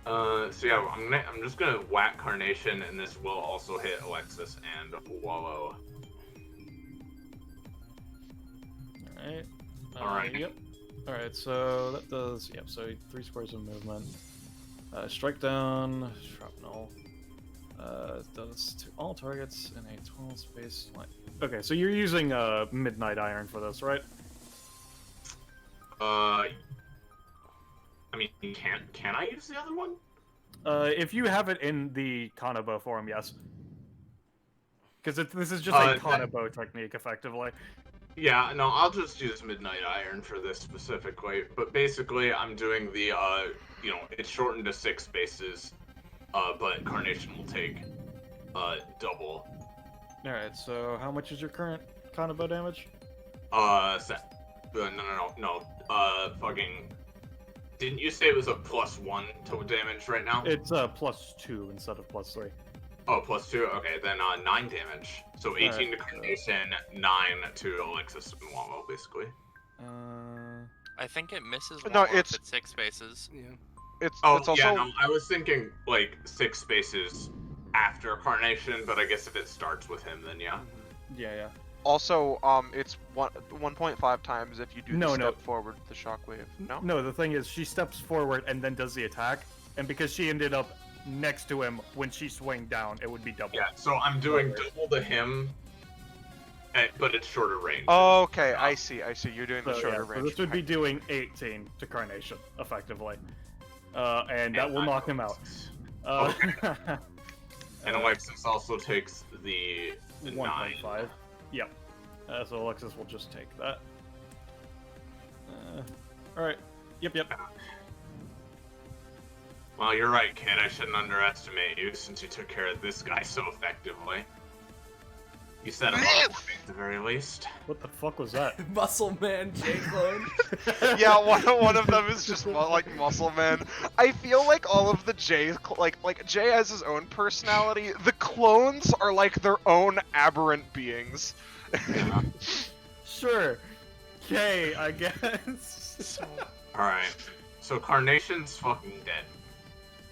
So yeah, I'm just gonna whack Carnation, and this will also hit Alexis and Wallow. Alright. Alright. Yep. Alright, so that does, yep, so 3 squares of movement. Strike down, shrapnel. Does to all targets in a 12 space line. Okay, so you're using Midnight Iron for this, right? I mean, can I use the other one? If you have it in the Kanabo form, yes. Because this is just a That- Kanabo technique, effectively. Yeah, no, I'll just use Midnight Iron for this specifically. But basically, I'm doing the, you know, it's shortened to 6 spaces, but Carnation will take, double. Alright, so how much is your current Kanabo damage? No, fucking... Didn't you say it was a +1 to damage right now? It's +2 instead of +3. Oh, +2? Okay, then 9 damage. So 18 to Carnation, 9 to Alexis and Wallow, basically. I think it misses No, Wallow if it's- it's 6 spaces. Yeah. It's Oh, it's also yeah, no, I was thinking, like, 6 spaces after Carnation, but I guess if it starts with him, then yeah. Yeah. also it's 1.5 times if you do No, the no. step forward with the shockwave. No. No, the thing is, she steps forward and then does the attack, and because she ended up next to him when she swung down, it would be double. Yeah, so I'm doing double to him, but it's shorter range. Okay, I see. You're doing the So, shorter yeah, so range. this would be doing 18 to Carnation, effectively. And that will knock him out. And Alexis also takes the 9. 1.5. Yep. So Alexis will just take that. Alright. Yep. Well, you're right, kid. I shouldn't underestimate you since you took care of this guy so effectively. You set him up, at the very least. What the fuck was that? Muscle Man J clone. Yeah, one of them is just like Muscle Man. I feel like all of the J's, like Jay has his own personality. The clones are like their own aberrant beings. Yeah. Sure. Okay, I guess. Alright. So Carnation's fucking dead.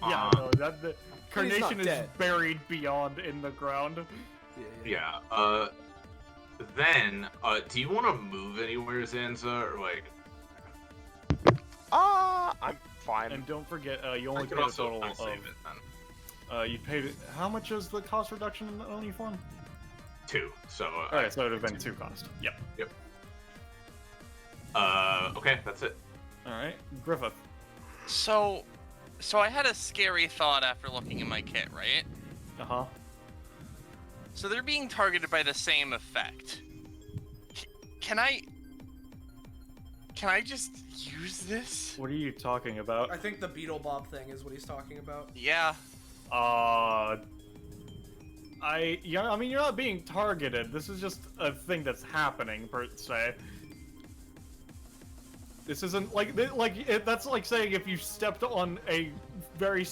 Yeah, no, the But he's Carnation not is dead. buried beyond in the ground. Yeah. Yeah, then, do you want to move anywhere, Zanza, or like... I'm fine. And don't forget, you I only could paid a also total of... save it then. you paid... How much is the cost reduction in the uniform? 2, so... Alright, so it would have been 2 cost. Yep. Okay, that's it. Alright, Griffith. So I had a scary thought after looking in my kit, right? Uh-huh. So they're being targeted by the same effect. Can I just use this? What are you talking about? I think the Beetle Bob thing is what he's talking about. Yeah. I mean, you're not being targeted. This is just a thing that's happening, per se. This isn't like that's like saying if you stepped on a very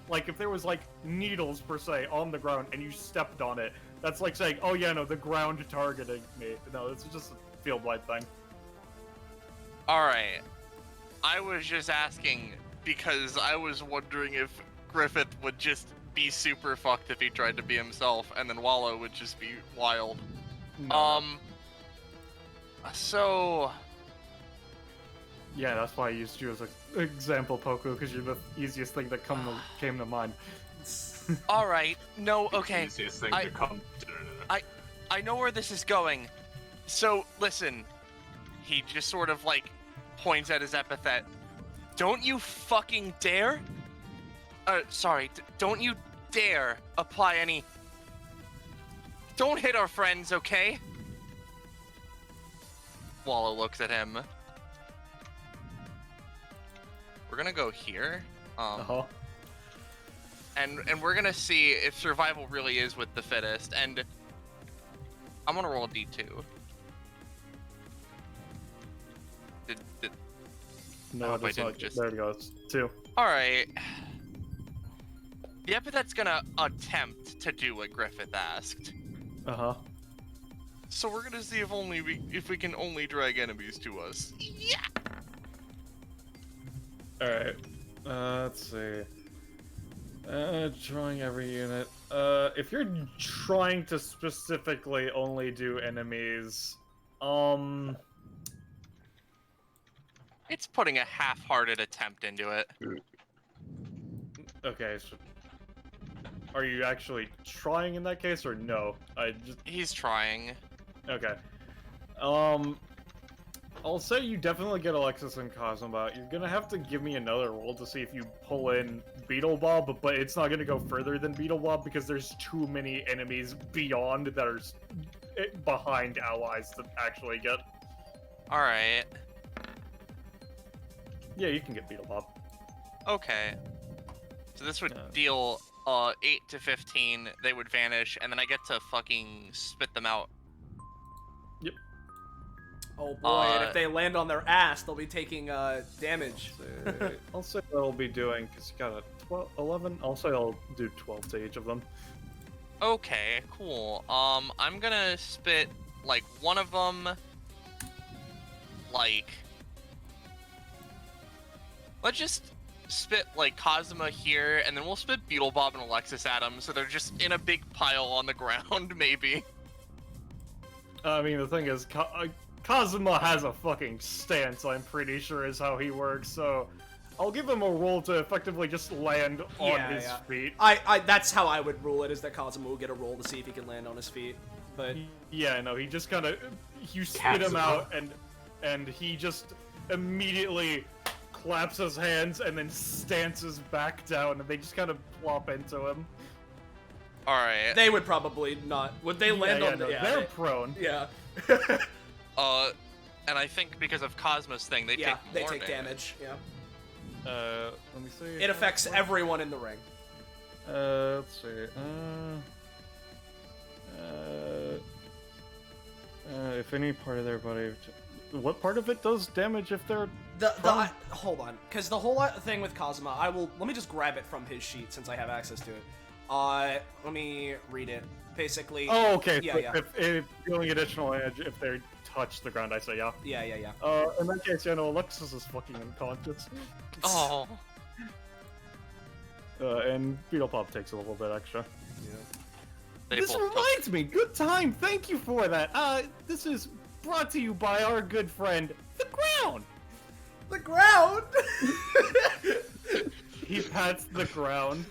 like if there was like needles per se on the ground and you stepped on it. That's like saying, oh yeah, no, the ground targeting me. No, this is just a field wide thing. Alright. I was just asking because I was wondering if Griffith would just be super fucked if he tried to be himself, and then Wallow would just be wild. No. So Yeah, that's why I used you as an example, Poku, because you're the easiest thing that came to mind. all right, no, okay. Easiest thing I- to come. I know where this is going. So listen, he just sort of like points at his epithet. Don't you fucking dare? Sorry, don't you dare apply any. Don't hit our friends, okay? Wallow looks at him. We're gonna go here. And we're gonna see if survival really is with the fittest. And I'm gonna roll a d2. Did No, hope I it's didn't not. just- There it goes. 2. all right. The epithet's gonna attempt to do what Griffith asked. So we're gonna see if we can only drag enemies to us. Yeah. Alright. Let's see. Drawing every unit. If you're trying to specifically only do enemies, It's putting a half-hearted attempt into it. okay, so are you actually trying in that case, or no? He's trying. Okay. I'll say you definitely get Alexis and Cosmo. You're gonna have to give me another roll to see if you pull in Beetle Bob, but it's not gonna go further than Beetle Bob because there's too many enemies beyond that are behind allies to actually get. All right. Yeah, you can get Beetle Bob. Okay. So this would Yeah. deal 8 to 15. They would vanish, and then I get to fucking spit them out. Oh boy, and if they land on their ass, they'll be taking damage. I'll say what I'll be doing because you got a 12, 11. I'll say I'll do 12 to each of them. Okay, cool. I'm gonna spit like one of them. Like, let's just spit like Cosma here, and then we'll spit Beetle Bob and Alexis at them, so they're just in a big pile on the ground, maybe. I mean, the thing is, Kazuma has a fucking stance, I'm pretty sure is how he works, so I'll give him a roll to effectively just land on his feet. That's how I would rule it, is that Kazuma will get a roll to see if he can land on his feet. But yeah, no, he just kind of, you spit him out, and he just immediately claps his hands and then stances back down, and they just kind of plop into him. Alright. they would probably not. Would they land on the... no, Yeah, they're prone. Yeah. And I think because of Cosmo's thing, they yeah, take they more take damage. Yeah. Let me see. It affects everyone in the ring. Let's see. If any part of their body, what part of it does damage if they're Hold on, because the whole thing with Kazuma, let me just grab it from his sheet since I have access to it. Let me read it. Basically. Oh, okay. Yeah, so yeah. If dealing additional damage if they touch the ground, I say yeah. Yeah. In that case, yeah, no, Alexis is fucking unconscious. Oh. And Beetle Pop takes a little bit extra. They This both reminds me, good time. Thank you for that. This is brought to you by our good friend, the Ground. The ground. He pats the ground.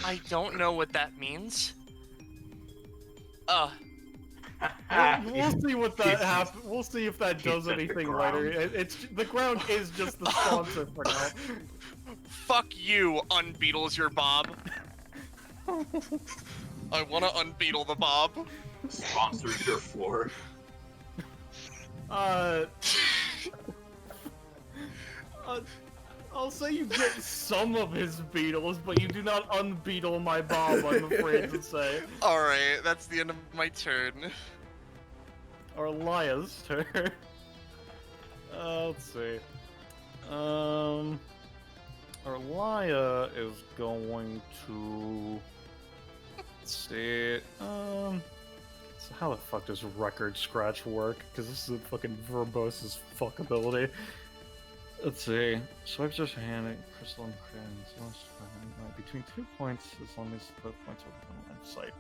I don't know what that means. We'll see what that happens. We'll see if that does said the anything ground. later. It's the ground is just the sponsor for now. Fuck you, unbeetles your Bob. I wanna unbeetle the Bob. Sponsors your floor. I'll say you get some of his beetles, but you do not unbeetle my Bob, I'm afraid to say. Alright, that's the end of my turn. Or Laya's turn. Let's see. Laya is going to... Let's see. So how the fuck does Record Scratch work? Because this is a fucking verbose as fuck ability. Let's see. Swipes your hand at crystalline crayons. Between 2 points, as long as both points are within line of sight.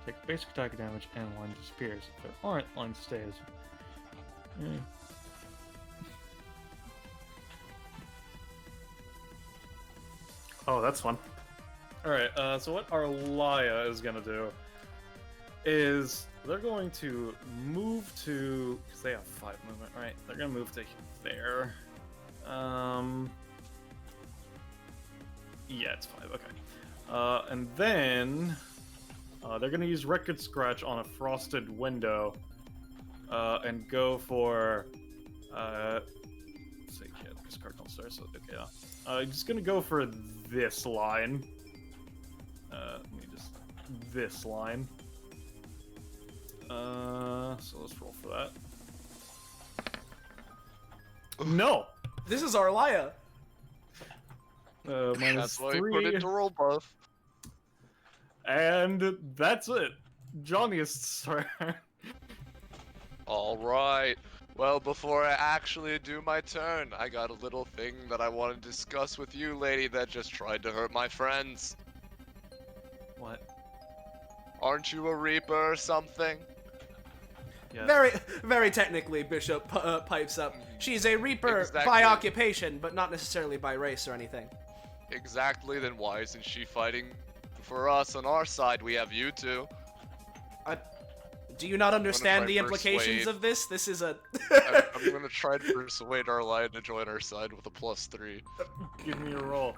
Take basic attack damage and line disappears. If there aren't, line stays. Oh, that's fun. Alright, so what Arlaya is gonna do is they're going to move to, because they have 5 movement, right? They're gonna move to there. Yeah, it's 5, okay. And then they're gonna use Record Scratch on a frosted window and go for let's see, yeah, this cardinal stars, so okay, yeah. I'm just gonna go for this line. Let me just this line. So let's roll for that. No! This is Arlaya. Minus That's why I 3. put it to roll buff. And that's it. Johnny's turn. Alright. Well, before I actually do my turn, I got a little thing that I want to discuss with you, lady, that just tried to hurt my friends. What? Aren't you a reaper or something? Yes. Very technically, Bishop pipes up. She's a Reaper Exactly. by occupation, but not necessarily by race or anything. Exactly, then why isn't she fighting for us? On our side, we have you two. Do you not understand try the implications persuade. of this? This is a... I'm gonna try to persuade Arlaya to join our side with a +3. Give me a roll.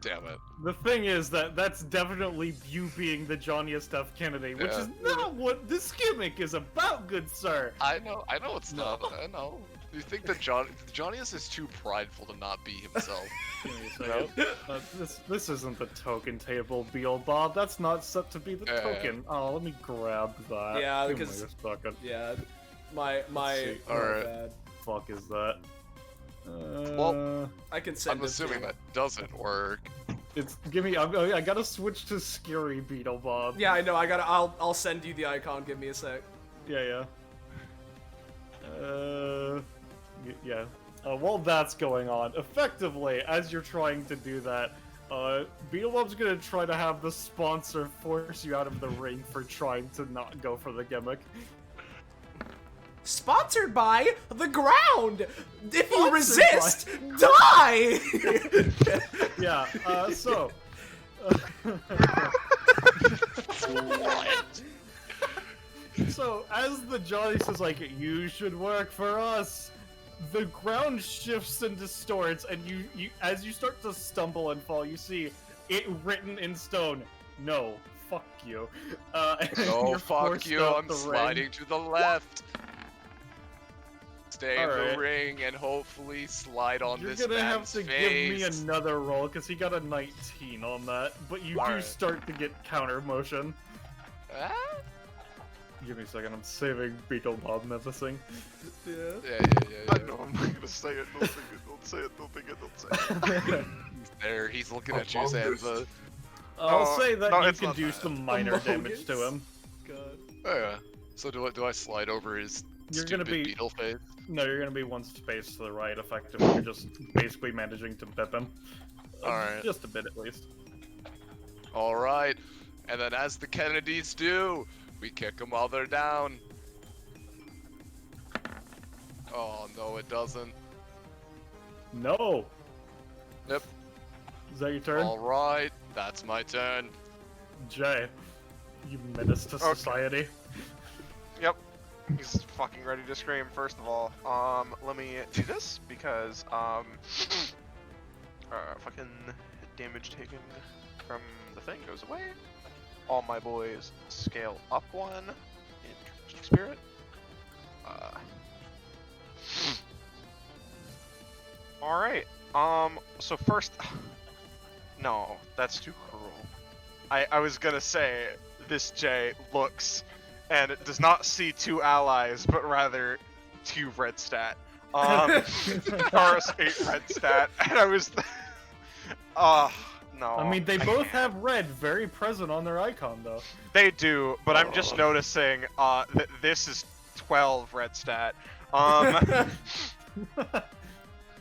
Damn it. The thing is that that's definitely you being the Johnniest F Kennedy, which Yeah. is not what this gimmick is about, good sir. I know it's not. I know. You think that Johnniest is too prideful to not be himself? Give me a second. This isn't the token table, Beelzebub. That's not set to be the token. Oh, let me grab that. Yeah, Give me because- a second. Yeah, my see. Alright. bad. Fuck is that? Well, I can send I'm it to assuming you. that doesn't work. It's give me. I gotta switch to scary Beetlebob. Yeah, I know. I'll send you the icon. Give me a sec. Yeah. Yeah. While that's going on, effectively, as you're trying to do that, Beetlebob's gonna try to have the sponsor force you out of the ring for trying to not go for the gimmick. Sponsored by The Ground! If you Sponsored resist, die! Yeah, so... So, as the Johnny says, like, you should work for us, the ground shifts and distorts, and you as you start to stumble and fall, you see it written in stone, no, fuck you. And Oh, you're fuck forced you, out I'm the ring. sliding to the left. Stay in Alright. the ring and hopefully slide on You're this gonna have man's to face. give me another roll, because he got a 19 on that, but you do Alright. start to get counter motion. Ah? Give me a second, I'm saving Beetlebob Memphising. Yeah. I know I'm not gonna say it. Don't think it. Don't say it. Don't think it. Don't say it. He's there, he's looking at you, Sansa. I'll Oh, say that no, you it's can not do that. some minor damage to him. God. Oh, yeah. So do I slide over his You're stupid gonna be- beetle face? No, you're gonna be one space to the right, effectively. You're just basically managing to bip him. Alright. Just a bit, at least. Alright. And then as the Kennedys do, we kick them while they're down. Oh, no, it doesn't. No! Yep. Is that your turn? Alright, that's my turn. Jay, you menace to Okay. society. Yep. He's fucking ready to scream. First of all, let me do this because fucking damage taken from the thing goes away. All my boys scale up 1 in Trusty Spirit. All right. So first, no, that's too cruel. I was gonna say this Jay looks and it does not see 2 allies, but rather 2 red stat. Or 8 red stat, and I was. No. I mean, they both have red very present on their icon, though. They do, but I'm just noticing that this is 12 red stat.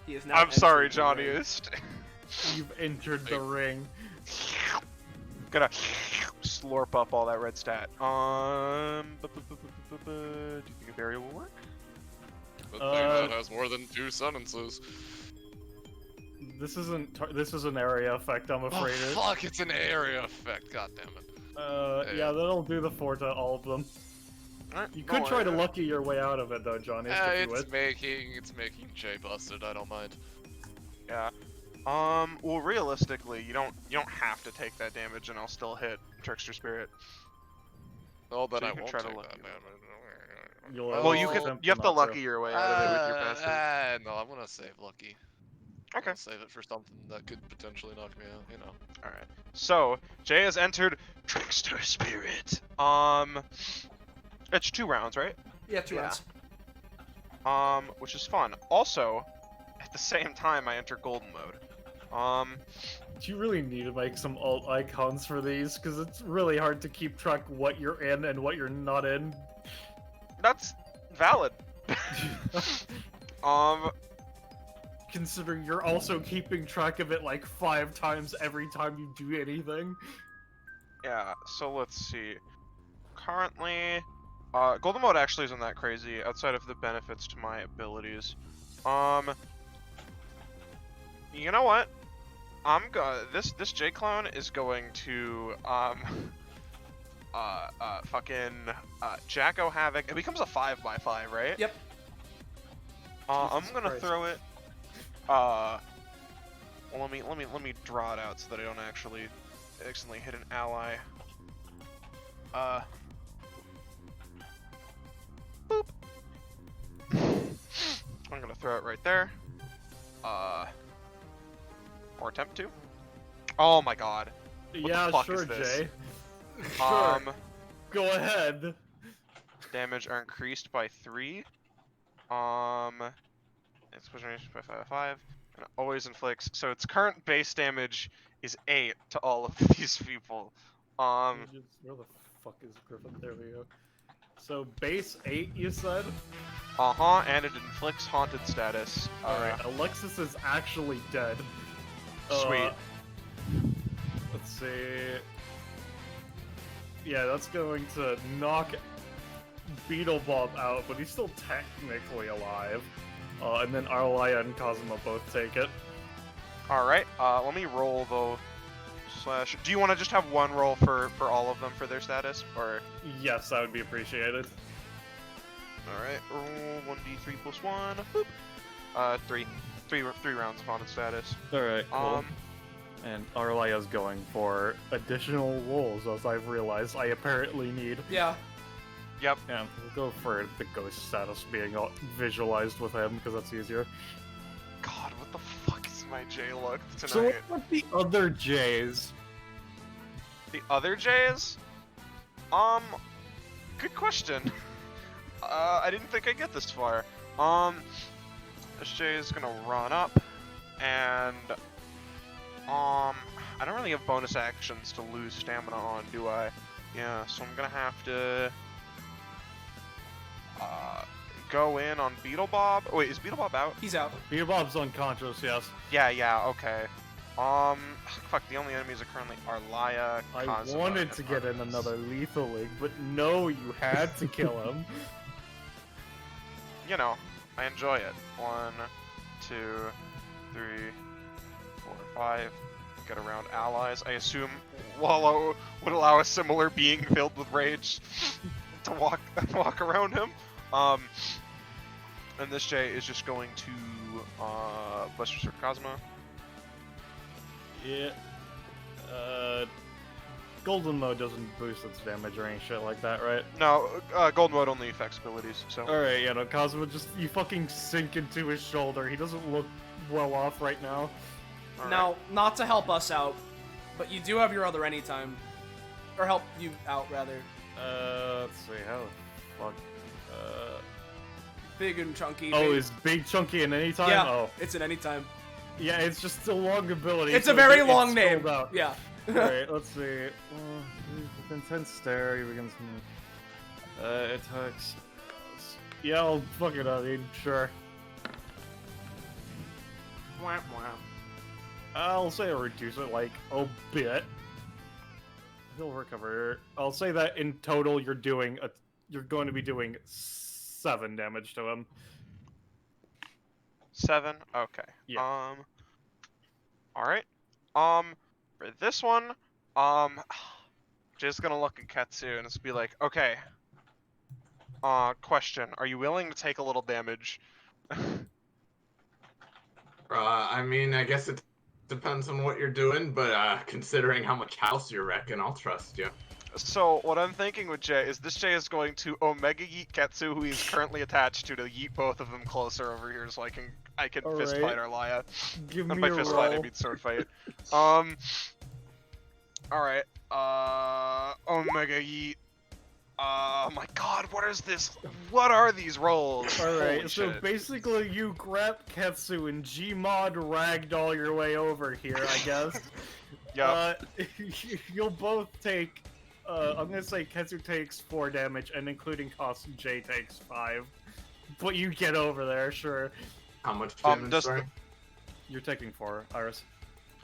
He is now. I'm sorry, entered the Johnny. ring. You've entered the ring. Gonna slurp up all that red stat. Do you think a barrier will work? The thing that has more than 2 sentences. This is an area effect, I'm Oh, afraid. fuck, it's an area effect, god damn it. Yeah, that'll do the 4 to all of them. Alright, You could try to lucky your way out of it though, Johnny. If you It's wish. making Jay busted, I don't mind. Yeah. Well, realistically, you don't have to take that damage, and I'll still hit Trickster Spirit. Oh, then So I you can won't try to take lucky that it. damage. You'll Well, you attempt have to not lucky your way out of it with your passive. No, I'm gonna save Lucky. Okay. I'll save it for something that could potentially knock me out, you know. Alright. So, Jay has entered Trickster Spirit. It's 2 rounds, right? Yeah, 2 Yeah. rounds. Which is fun. Also, at the same time, I enter Golden Mode. Do you really need to make some alt icons for these? Because it's really hard to keep track what you're in and what you're not in. That's valid. Considering you're also keeping track of it like 5 times every time you do anything. Yeah, so let's see. Currently, Golden Mode actually isn't that crazy outside of the benefits to my abilities. You know what? This J clone is going to fucking Jacko Havoc. It becomes a 5x5, right? Yep. I'm Jesus gonna Christ. throw it. Well, let me draw it out so that I don't actually accidentally hit an ally. Boop. I'm gonna throw it right there. Or attempt to. Oh my god. What the Yeah, fuck sure, is this? Jay. Sure. Go ahead. Damage are increased by 3. Explosion range by 5, and it always inflicts. So its current base damage is 8 to all of these people. Where the fuck is Griffin? There we go. So base 8, you said? And it inflicts haunted status. Alright, Alexis is actually dead. Sweet. Let's see. Yeah, that's going to knock Beetlebob out, but he's still technically alive. And then Arlaya and Kazuma both take it. Alright, let me roll though. Do you want to just have one roll for all of them for their status, or? Yes, that would be appreciated. Alright, roll 1d3 plus 1. Boop. 3 rounds of haunted status. Alright, cool. And Arlaya's going for additional rolls, as I've realized I apparently need. Yeah. Yep. Yeah, we'll go for the ghost status being visualized with him, because that's easier. God, what the fuck is my J look tonight? So what about the other J's? The other J's? Good question. I didn't think I'd get this far. This J is gonna run up, and I don't really have bonus actions to lose stamina on, do I? Yeah, so I'm gonna have to go in on Beetlebob. Wait, is Beetlebob out? He's out. Beelzebub's unconscious, yes. Yeah, okay. Fuck, the only enemies are currently Arlaya, I Kazuma, wanted and to get in Artemis. another lethal link, but no, you had to kill him. You know, I enjoy it. 1, 2, 3, 4, 5. Get around allies. I assume Wallow would allow a similar being filled with rage to walk around him. And this J is just going to Buster Sword Kazuma. Yeah. Golden Mode doesn't boost its damage or any shit like that, right? No, Gold Mode only affects abilities, so. Alright, yeah, no, Kazuma you fucking sink into his shoulder. He doesn't look well off right now. All Now, not to help us out, but you do have your other anytime. Or help you out, rather. Let's see, how the fuck? Big and chunky. Oh, big- is Big Chunky in any time? Yeah, Oh. it's an anytime. Yeah, it's just a long ability. It's so a very it's long spelled name. out. Yeah. Alright, let's see. With intense stare, he begins to... attacks... Yeah, I'll fuck it up, dude. Sure. I'll say I'll reduce it like a bit. He'll recover. I'll say that in total you're going to be doing 7 damage to him. 7? Okay. Yeah. Alright. For this one, just gonna look at Ketsu and just be like, okay. Question. Are you willing to take a little damage? I mean, I guess it depends on what you're doing, but considering how much house you're wrecking, I'll trust you. So, what I'm thinking with Jay is this Jay is going to Omega Yeet Ketsu, who he's currently attached to yeet both of them closer over here so I can All fist right. fight Arlia. Give And me by a fist roll. fight, I mean sword fight. Alright. Omega Yeet. Oh my god, what is this? What are these rolls? Alright, Holy so shit. basically you grab Ketsu and Gmod ragdoll your way over here, I guess. Yep. You'll both take, I'm gonna say Ketsu takes 4 damage, and including cost, Jay takes 5. But you get over there, sure. How much damage, does sorry? You're taking 4, Iris.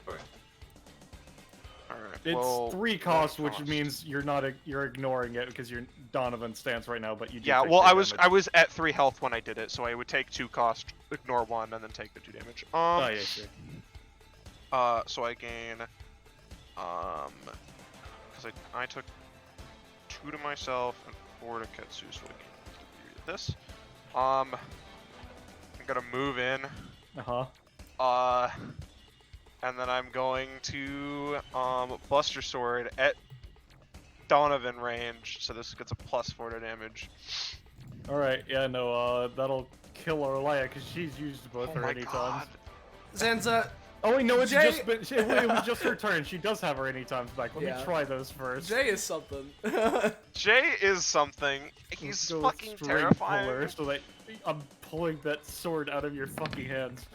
Okay. Alright, It's well, 3 cost, what which cost? means you're ignoring it because you're Donovan stance right now, but you do Yeah, take well, 3 I was damage. at 3 health when I did it, so I would take 2 cost, ignore 1, and then take the 2 damage. Oh, yeah, sure. So I gain, because I took 2 to myself and 4 to Ketsu, so I gain 3 to this. I'm gonna move in, Uh-huh. and then I'm going to, Buster Sword at Donovan range, so this gets a +4 to damage. Alright, yeah, no, that'll kill Orlia, because she's used both Oh her my anytimes. god. Zanza, Oh wait, no, it's Jay- just been, it was just her turn. She does have her anytimes back. Let Yeah. me try those first. Jay is something. Jay is something. Let's He's go with fucking string terrifying. puller, so that I'm pulling that sword out of your fucking hands.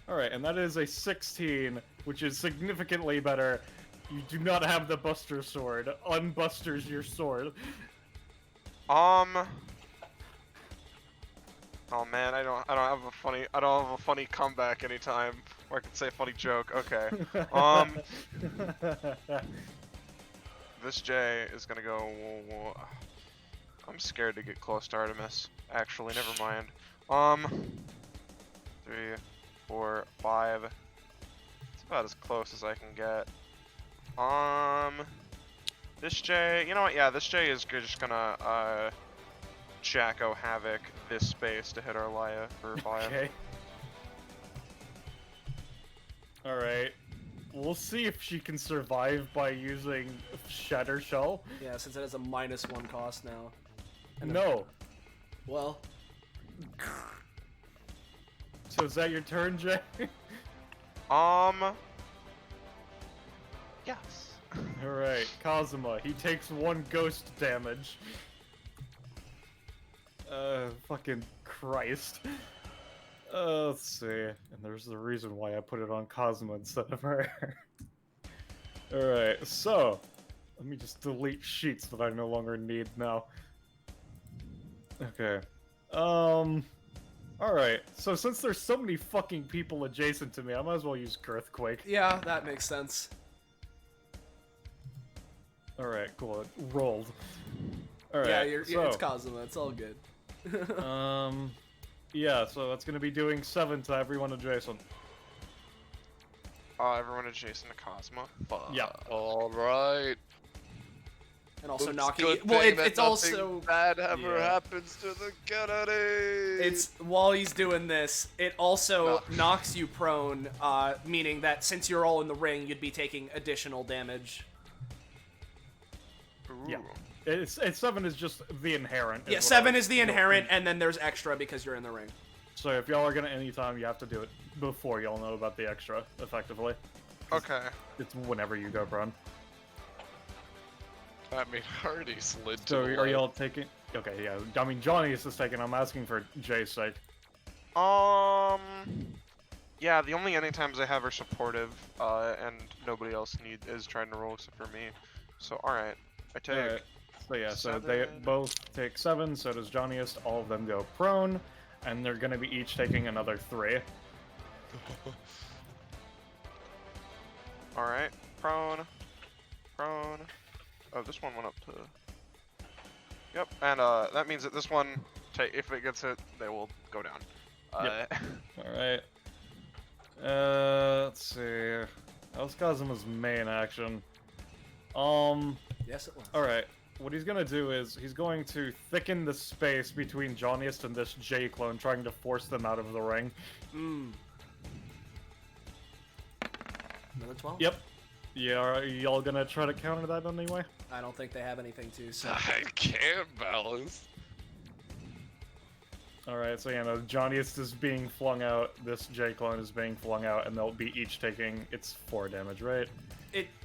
Alright, and that is a 16, which is significantly better. You do not have the Buster Sword. Unbusters your sword. Oh man, I don't have a funny comeback anytime, or I can say a funny joke. Okay. This Jay is gonna go. I'm scared to get close to Artemis. Actually, never mind. 3, 4, 5. It's about as close as I can get. This Jay, you know what? Yeah, this Jay is just gonna Jacko Havoc this space to hit Arlia for 5. Okay. Alright. We'll see if she can survive by using Shatter Shell. Yeah, since it has a -1 cost now. And No. Well, So is that your turn, Jay? Yes. Alright, Kazuma. He takes 1 ghost damage. Fucking Christ. Let's see. And there's the reason why I put it on Kazuma instead of her. Alright, so. Let me just delete sheets that I no longer need now. Okay. Alright, so since there's so many fucking people adjacent to me, I might as well use Girthquake. yeah, that makes sense. Alright, cool. It rolled. Alright, Yeah, it's Kazuma. It's all good. Yeah, so that's gonna be doing 7 to everyone adjacent. Everyone adjacent to Cosmo. Fuck. Yeah. Alright. And also It's knocking. good Well, thing that it's nothing also. bad ever Yeah. happens to the Kennedy. It's while he's doing this, it also No. knocks you prone, meaning that since you're all in the ring, you'd be taking additional damage. Ooh. Yeah. It's 7 is just the inherent. Yeah, what 7 I is the was inherent, joking. and then there's extra because you're in the ring. So if y'all are gonna anytime, you have to do it before y'all know about the extra, effectively. Okay. It's whenever you go prone. I mean, I already slid to So the are left. y'all taking? Okay, yeah. I mean, Johnny is taking. I'm asking for Jay's sake. Yeah, the only anytimes I have are supportive, and nobody else is trying to roll except for me. So, alright. I take. Alright. So yeah, so they 7. both take 7, so does Johnnyist. All of them go prone. and they're gonna be each taking another 3. Alright, prone. Prone. Oh, this one went up to... Yep, and that means that this one, if it gets hit, they will go down. Yep. Alright. Let's see. That was Kazuma's main action. Yes, it was. Alright. What he's gonna do is, he's going to thicken the space between Johnniest and this J clone, trying to force them out of the ring. Another 12? Yep. Yeah, are y'all gonna try to counter that anyway? I don't think they have anything to, so. I can't balance. Alright, so yeah, no, Johnniest is being flung out, this J clone is being flung out, and they'll be each taking, it's 4 damage, right?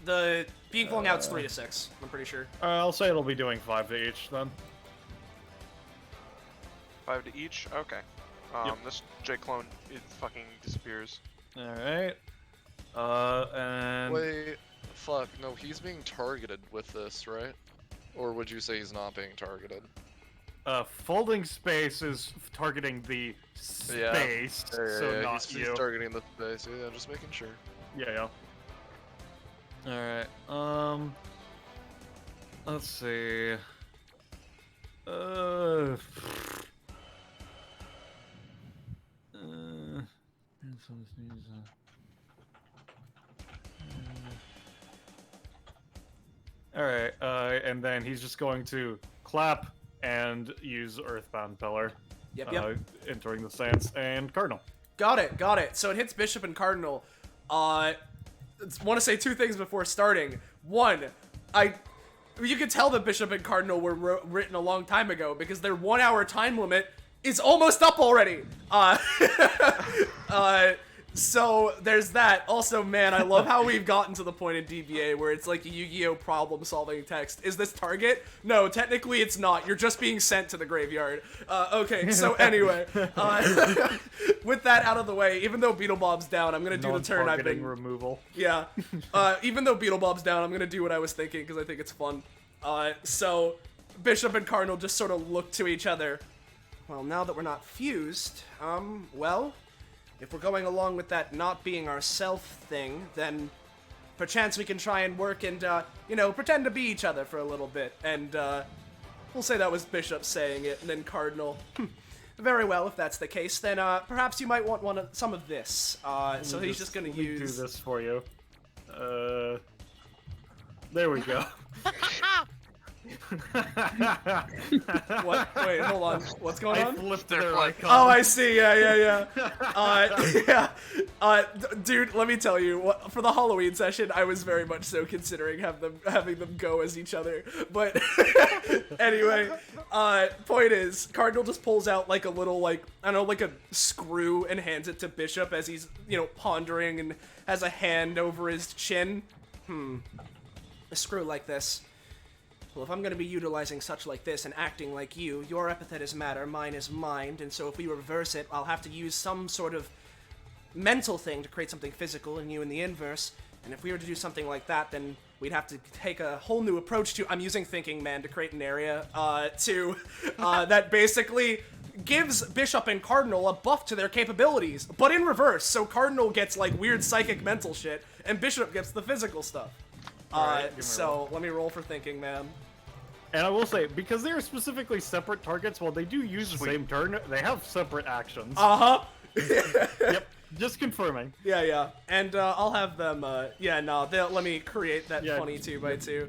The being flung out's 3 to 6, I'm pretty sure. I'll say it'll be doing 5 to each then. 5 to each? Okay. Yep. This J-clone, it fucking disappears. Alright. And... Wait, fuck, no, he's being targeted with this, right? Or would you say he's not being targeted? Folding space is targeting the space, so not he's, you. He's targeting the space, yeah, just making sure. Yeah, yeah. Alright, let's see. Alright, and then he's just going to clap and use Earthbound Pillar. Yep. Entering the stance, and Cardinal. Got it. So it hits Bishop and Cardinal. Want to say 2 things before starting. One, you could tell that Bishop and Cardinal were written a long time ago because their 1 hour time limit is almost up already. So there's that. Also, man, I love how we've gotten to the point in DBA where it's like a Yu-Gi-Oh! Problem-solving text. Is this target? No, technically it's not. You're just being sent to the graveyard. Okay, so anyway, with that out of the way, even though Beetlebob's down, I'm gonna do the turn I've been... removal. Yeah. Even though Beetlebob's down, I'm gonna do what I was thinking because I think it's fun. So Bishop and Cardinal just sort of look to each other. Well, now that we're not fused, well... if we're going along with that not being ourself thing, then perchance we can try and work and, pretend to be each other for a little bit. And, we'll say that was Bishop saying it, and then Cardinal. Very well, if that's the case, then, perhaps you might want some of this. So he's just gonna use... do this for you. There we go. What? Wait, hold on. What's going on? I flipped their icon. Oh, I see. Yeah. Dude, let me tell you, for the Halloween session, I was very much so considering having them go as each other. But anyway, point is, Cardinal just pulls out like a little, like a screw and hands it to Bishop as he's, pondering and has a hand over his chin. A screw like this. Well, if I'm going to be utilizing such like this and acting like you, your epithet is matter, mine is mind, and so if we reverse it, I'll have to use some sort of mental thing to create something physical, and you in the inverse, and if we were to do something like that, then we'd have to take a whole new approach to... I'm using Thinking Man to create an area, that basically gives Bishop and Cardinal a buff to their capabilities, but in reverse, so Cardinal gets, like, weird psychic mental shit, and Bishop gets the physical stuff. So let me roll for Thinking Man. And I will say, because they are specifically separate targets, while they do use the same turn, they have separate actions. Yep, just confirming. Yeah. And I'll have them, let me create that funny 2x2.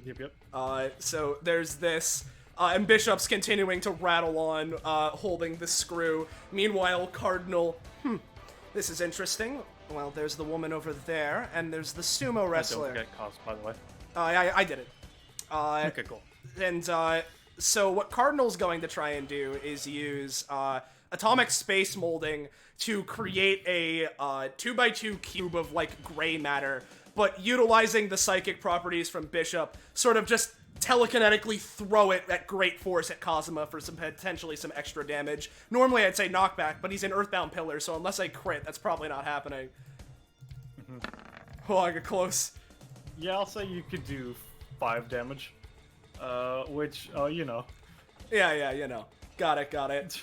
Yep. So there's this, and Bishop's continuing to rattle on, holding the screw. Meanwhile, Cardinal, this is interesting. Well, there's the woman over there, and there's the sumo wrestler. Don't get cost, by the way. I did it. Okay, cool. And, so what Cardinal's going to try and do is use, atomic space molding to create a, 2x2 cube of, like, gray matter, but utilizing the psychic properties from Bishop, sort of just telekinetically throw it at great force at Kazuma for potentially some extra damage. Normally I'd say knockback, but he's in Earthbound Pillar, so unless I crit, that's probably not happening. Oh, I got close. Yeah, I'll say you could do 5 damage. Which, Yeah, Got it.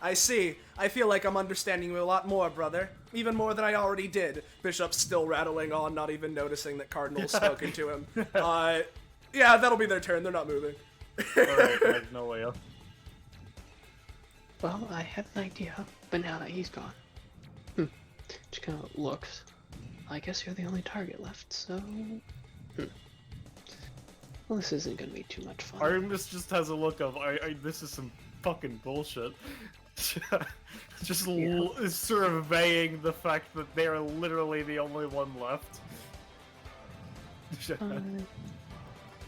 I see. I feel like I'm understanding you a lot more, brother. Even more than I already did. Bishop's still rattling on, not even noticing that Cardinal's spoken to him. Yeah, that'll be their turn. They're not moving. Alright, Magnolia. Well, I had an idea, but now that he's gone. Just kind of looks. I guess you're the only target left, so... Well, this isn't gonna be too much fun. Artemis just has a look of, this is some fucking bullshit. Just surveying the fact that they are literally the only one left.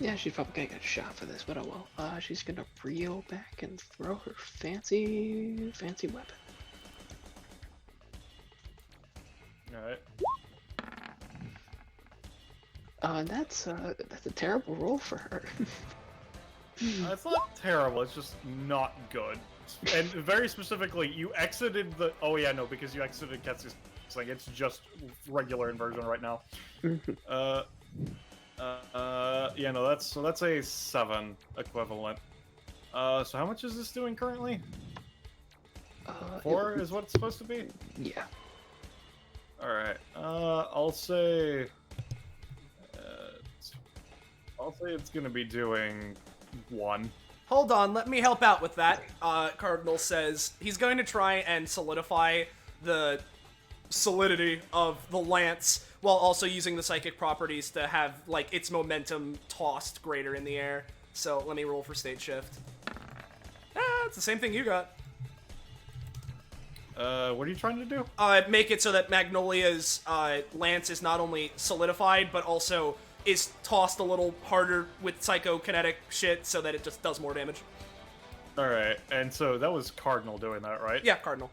Yeah, she's probably gonna get shot for this, but oh well. She's gonna reel back and throw her fancy weapon. Alright. That's a terrible roll for her. It's not terrible, it's just not good. And very specifically, you exited the... Oh yeah, no, because you exited Ketsu's thing. It's just regular inversion right now. Yeah, no, that's a 7 equivalent. So how much is this doing currently? 4 is what it's supposed to be? Yeah. Alright, I'll say it's gonna be doing 1. Hold on, let me help out with that. Cardinal says he's going to try and solidify the solidity of the lance while also using the psychic properties to have, like, its momentum tossed greater in the air. So let me roll for state shift. It's the same thing you got. What are you trying to do? Make it so that Magnolia's lance is not only solidified, but also is tossed a little harder with psychokinetic shit so that it just does more damage. Alright, and so that was Cardinal doing that, right? Yeah, Cardinal.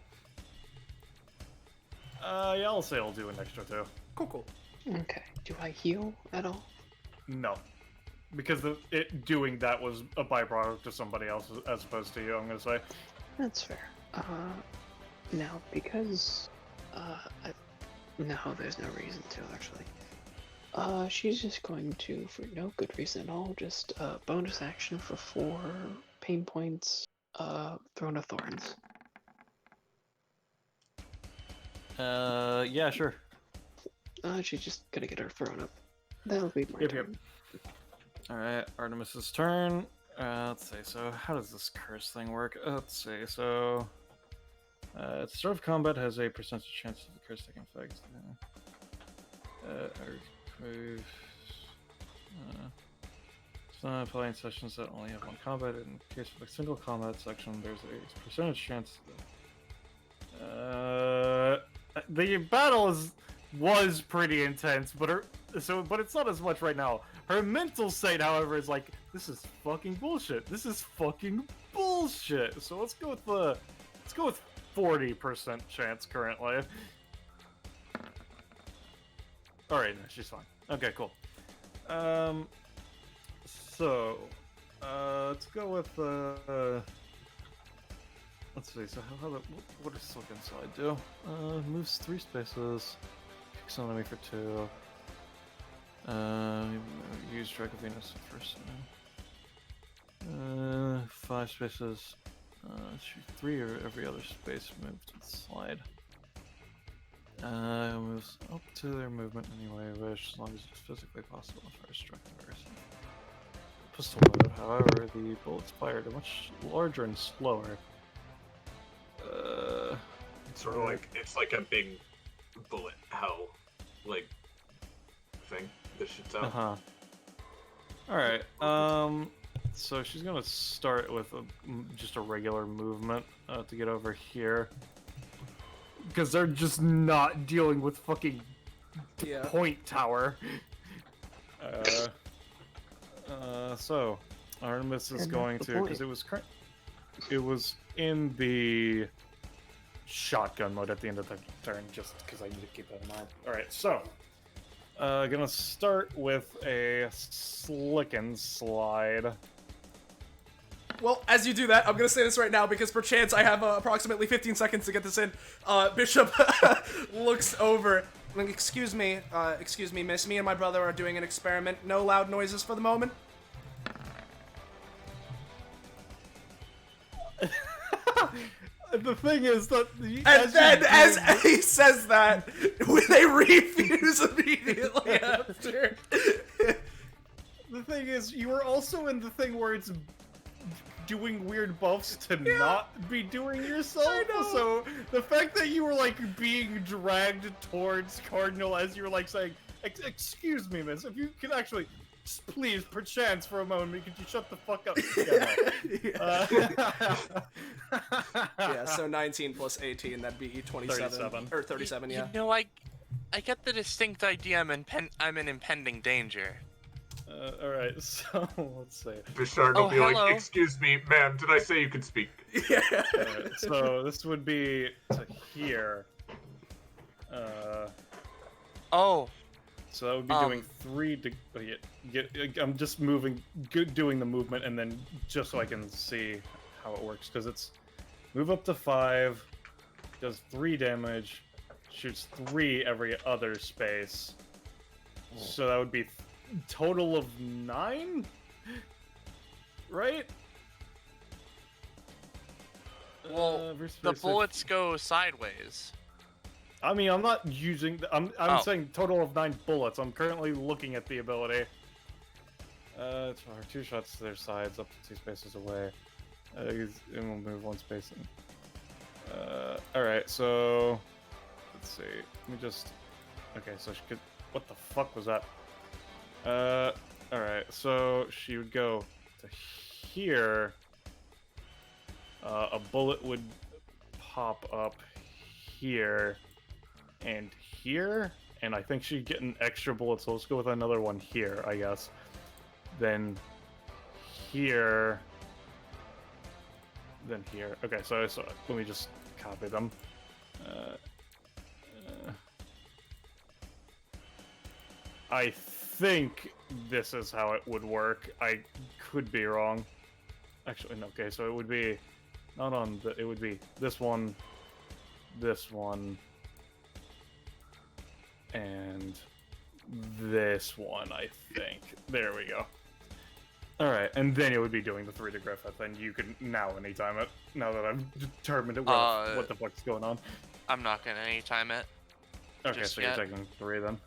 Yeah, I'll say I'll do an extra 2. Cool. Okay. Do I heal at all? No. Because it doing that was a byproduct to somebody else as opposed to you, I'm gonna say. That's fair. Now, because, no, there's no reason to, actually. She's just going to, for no good reason at all, just, bonus action for 4 pain points, Throne of Thorns. Yeah, sure. She's just gonna get her thrown up. That'll be my turn. Alright, Artemis's turn. Let's see, so how does this curse thing work? Let's see, so... at the start of combat has a percentage chance of the curse taking effect. Some playing sessions that only have 1 combat. In case of a single combat section, there's a percentage chance. The battle was pretty intense, but it's not as much right now. Her mental state, however, is like, this is fucking bullshit. This is fucking bullshit. So let's go with 40% chance currently. Alright, no, she's fine. Okay, cool. So, let's go with, let's see, so what does Silk Inside do? Moves 3 spaces, kicks an enemy for 2, use Drag of Venus the first time. 5 spaces, shoot 3 or every other space moved with slide. Moves up to their movement anyway, which as long as it's physically possible if I struck the person. Pistol mode, however, the bullets fired are much larger and slower. Sort of like, it's like a big bullet hell, like, thing that shoots out. Alright, so she's gonna start with just a regular movement to get over here. Because they're just not dealing with fucking point tower. So Artemis is going to, because it was in the shotgun mode at the end of the turn, just because I need to keep that in mind. Alright, so gonna start with a slick and slide. Well, as you do that, I'm gonna say this right now because perchance I have approximately 15 seconds to get this in. Bishop looks over. Excuse me, miss. Me and my brother are doing an experiment. No loud noises for the moment. The thing is that And then, as he says that, they refuse immediately after. the thing is, you were also in the thing where it's doing weird buffs to not be doing yourself. I know. So the fact that you were like being dragged towards Cardinal as you were like saying, "Excuse me, miss, if you could actually, please, perchance for a moment, could you shut the fuck up?" Yeah, so 19 plus 18, that'd be 27. 37. Or 37, yeah. You know, I get the distinct idea I'm in impending danger. Alright, so let's see. Bishard Oh, will be hello. like, "Excuse me, ma'am, did I say you could speak?" Yeah. Alright, so this would be to here. Oh, So that would be doing 3 to I'm just doing the movement, and then just so I can see how it works, because it's move up to 5, does 3 damage, shoots 3 every other space. So that would be total of 9, right? well, Every the space bullets go sideways. I mean, I'm not using. I'm Oh. saying total of 9 bullets. I'm currently looking at the ability. It's 2 shots to their sides, up to 2 spaces away. And we'll move 1 space. All right. So let's see. Let me just. Okay. So she could. What the fuck was that? All right. So she would go to here. A bullet would pop up here. And here, and I think she'd get an extra bullet, so let's go with another one here, I guess. Then here, then here. Okay, so let me just copy them. I think this is how it would work. I could be wrong. Actually, no, okay, so it would be not on the. It would be this one, and this one, I think. There we go. Alright, and then it would be doing the 3 to Griffith, and you can now anytime it, now that I've determined what the fuck's going on. I'm not gonna anytime it. Okay, Just so yet. you're taking 3 then?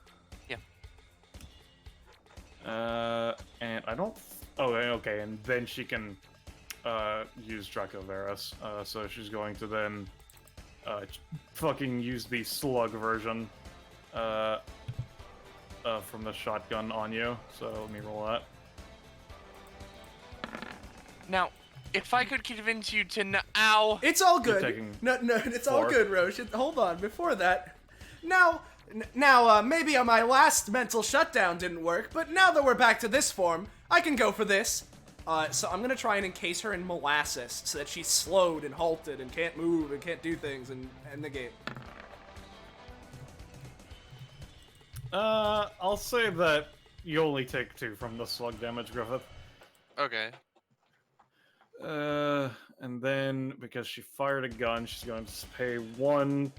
Yeah. And I don't... Oh, okay, and then she can, use Draco Varus, so she's going to then, fucking use the slug version, from the shotgun on you, so let me roll that. Now, if I could convince you to ow. It's all You're good. taking No, it's all 4. good, Roche. Hold on. Before that, now, maybe my last mental shutdown didn't work, but now that we're back to this form, I can go for this. So I'm gonna try and encase her in molasses so that she's slowed and halted and can't move and can't do things and end the game. I'll say that you only take 2 from the slug damage, Griffith. Okay. And then, because she fired a gun, she's going to pay 1,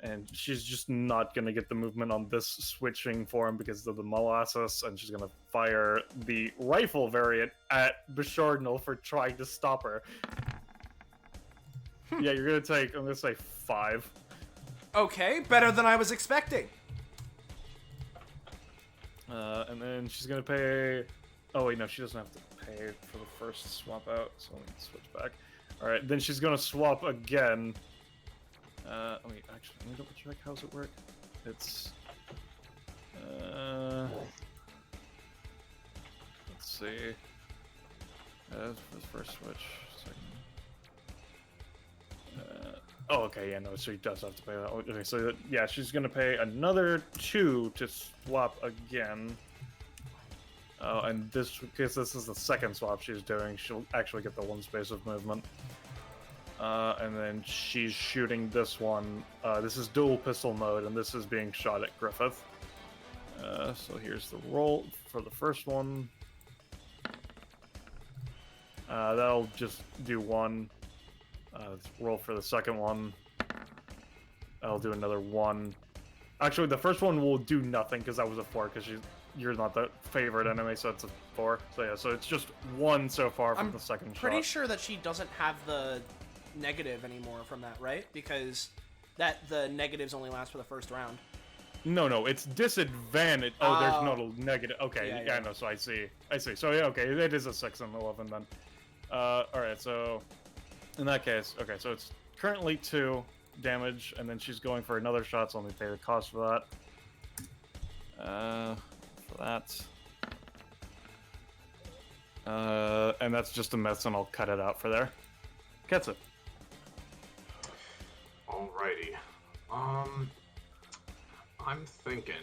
and she's just not going to get the movement on this switching form because of the molasses, and she's going to fire the rifle variant at Bishardnal for trying to stop her. Yeah, you're going to take, I'm going to say 5. Okay, better than I was expecting. And then she's going to pay... Oh, wait, no, she doesn't have to pay for the first swap out, so let me switch back. Alright, then she's going to swap again. Let me double check. How's it work? It's... let's see. The first switch. Second. Oh, okay, yeah, no, so she does have to pay that. Okay, so yeah, she's gonna pay another 2 to swap again. Oh, and because this is the second swap she's doing, she'll actually get the 1 space of movement. And then she's shooting this one. This is dual pistol mode, and this is being shot at Griffith. So here's the roll for the first one. That'll just do 1. Let's roll for the second one. I'll do another 1. Actually, the first one will do nothing because that was a 4. Because you're not the favorite enemy, so it's a 4. So yeah, so it's just 1 so far from I'm the second shot. pretty sure that she doesn't have the negative anymore from that, right? Because the negatives only last for the first round. No, it's disadvantage. Oh, there's not a negative. Okay, Yeah. no, so I see. So yeah, okay, it is a 6 and 11 then. Alright, so in that case, okay, so it's currently 2 damage, and then she's going for another shot, so let me pay the cost for that. For that. And that's just a miss, and I'll cut it out for there. Gets it. Alrighty. I'm thinking.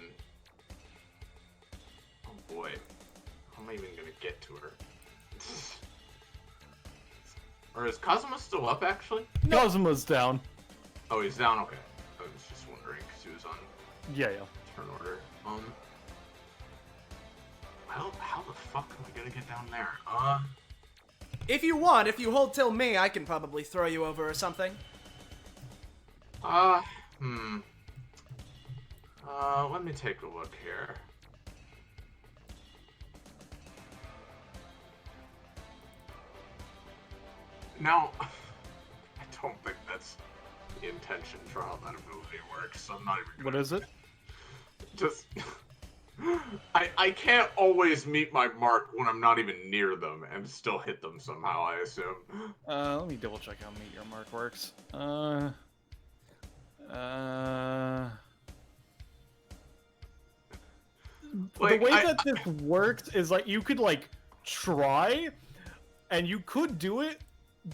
Oh boy, how am I even gonna get to her? Or is Kazuma still up, actually? Kazuma's down. Oh, he's down? Okay. I was just wondering, because he was on Yeah. turn order. How the fuck am I gonna get down there? If you want, if you hold till me, I can probably throw you over or something. Let me take a look here. Now, I don't think that's the intention for how that ability works, so I'm not even What gonna... is it? Just... I can't always meet my mark when I'm not even near them and still hit them somehow, I assume. Let me double check how Meet Your Mark works. Like, the way that this works is like you could like try, and you could do it,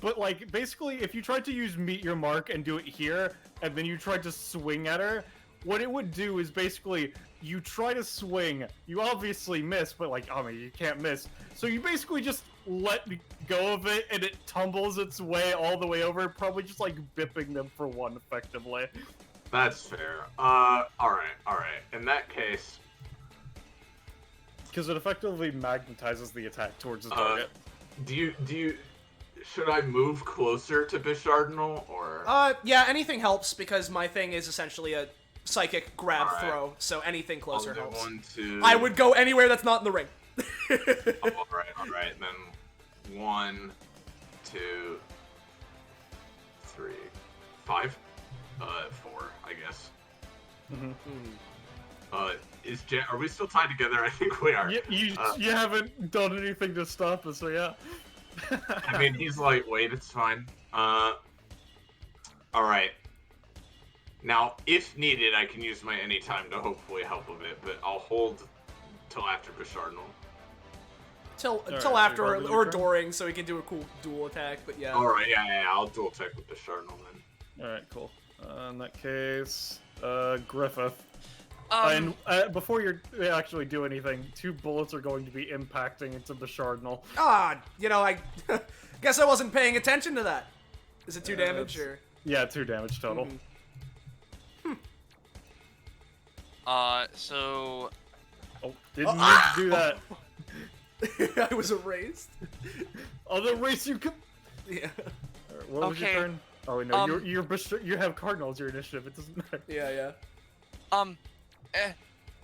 but like basically if you tried to use Meet Your Mark and do it here, and then you tried to swing at her, what it would do is basically you try to swing, you obviously miss, but like, I mean, you can't miss. So you basically just let go of it and it tumbles its way all the way over, probably just like bipping them for 1 effectively. That's fair. Alright. In that case... Because it effectively magnetizes the attack towards the target. Do you... Should I move closer to Bishardinal, or...? Yeah, anything helps, because my thing is essentially a psychic grab Alright. throw, so anything closer I'll do helps. 1, 2... I would go anywhere that's not in the ring. Alright, then 1, 2, 3, 5, 4, I guess. Are we still tied together? I think we are. You haven't done anything to stop us, so yeah. I mean, he's lightweight, it's fine. Alright. Now, if needed, I can use my anytime to hopefully help a bit, but I'll hold till after Bishardinal. Till so after you're holding or your turn? during, so he can do a cool dual attack, but yeah. Alright, yeah, I'll dual attack with Bishardinal then. Alright, cool. In that case, Griffith. Um, And before you actually do anything, 2 bullets are going to be impacting into Bishardinal. I guess I wasn't paying attention to that. Is it 2 damage, or? Yeah, 2 damage total. Mhm. So... Oh, didn't need to do that. I was erased. Oh, the race you could... Yeah. Alright, what was your Okay. turn? Oh, no, you have Cardinal as your initiative, it doesn't matter. Yeah.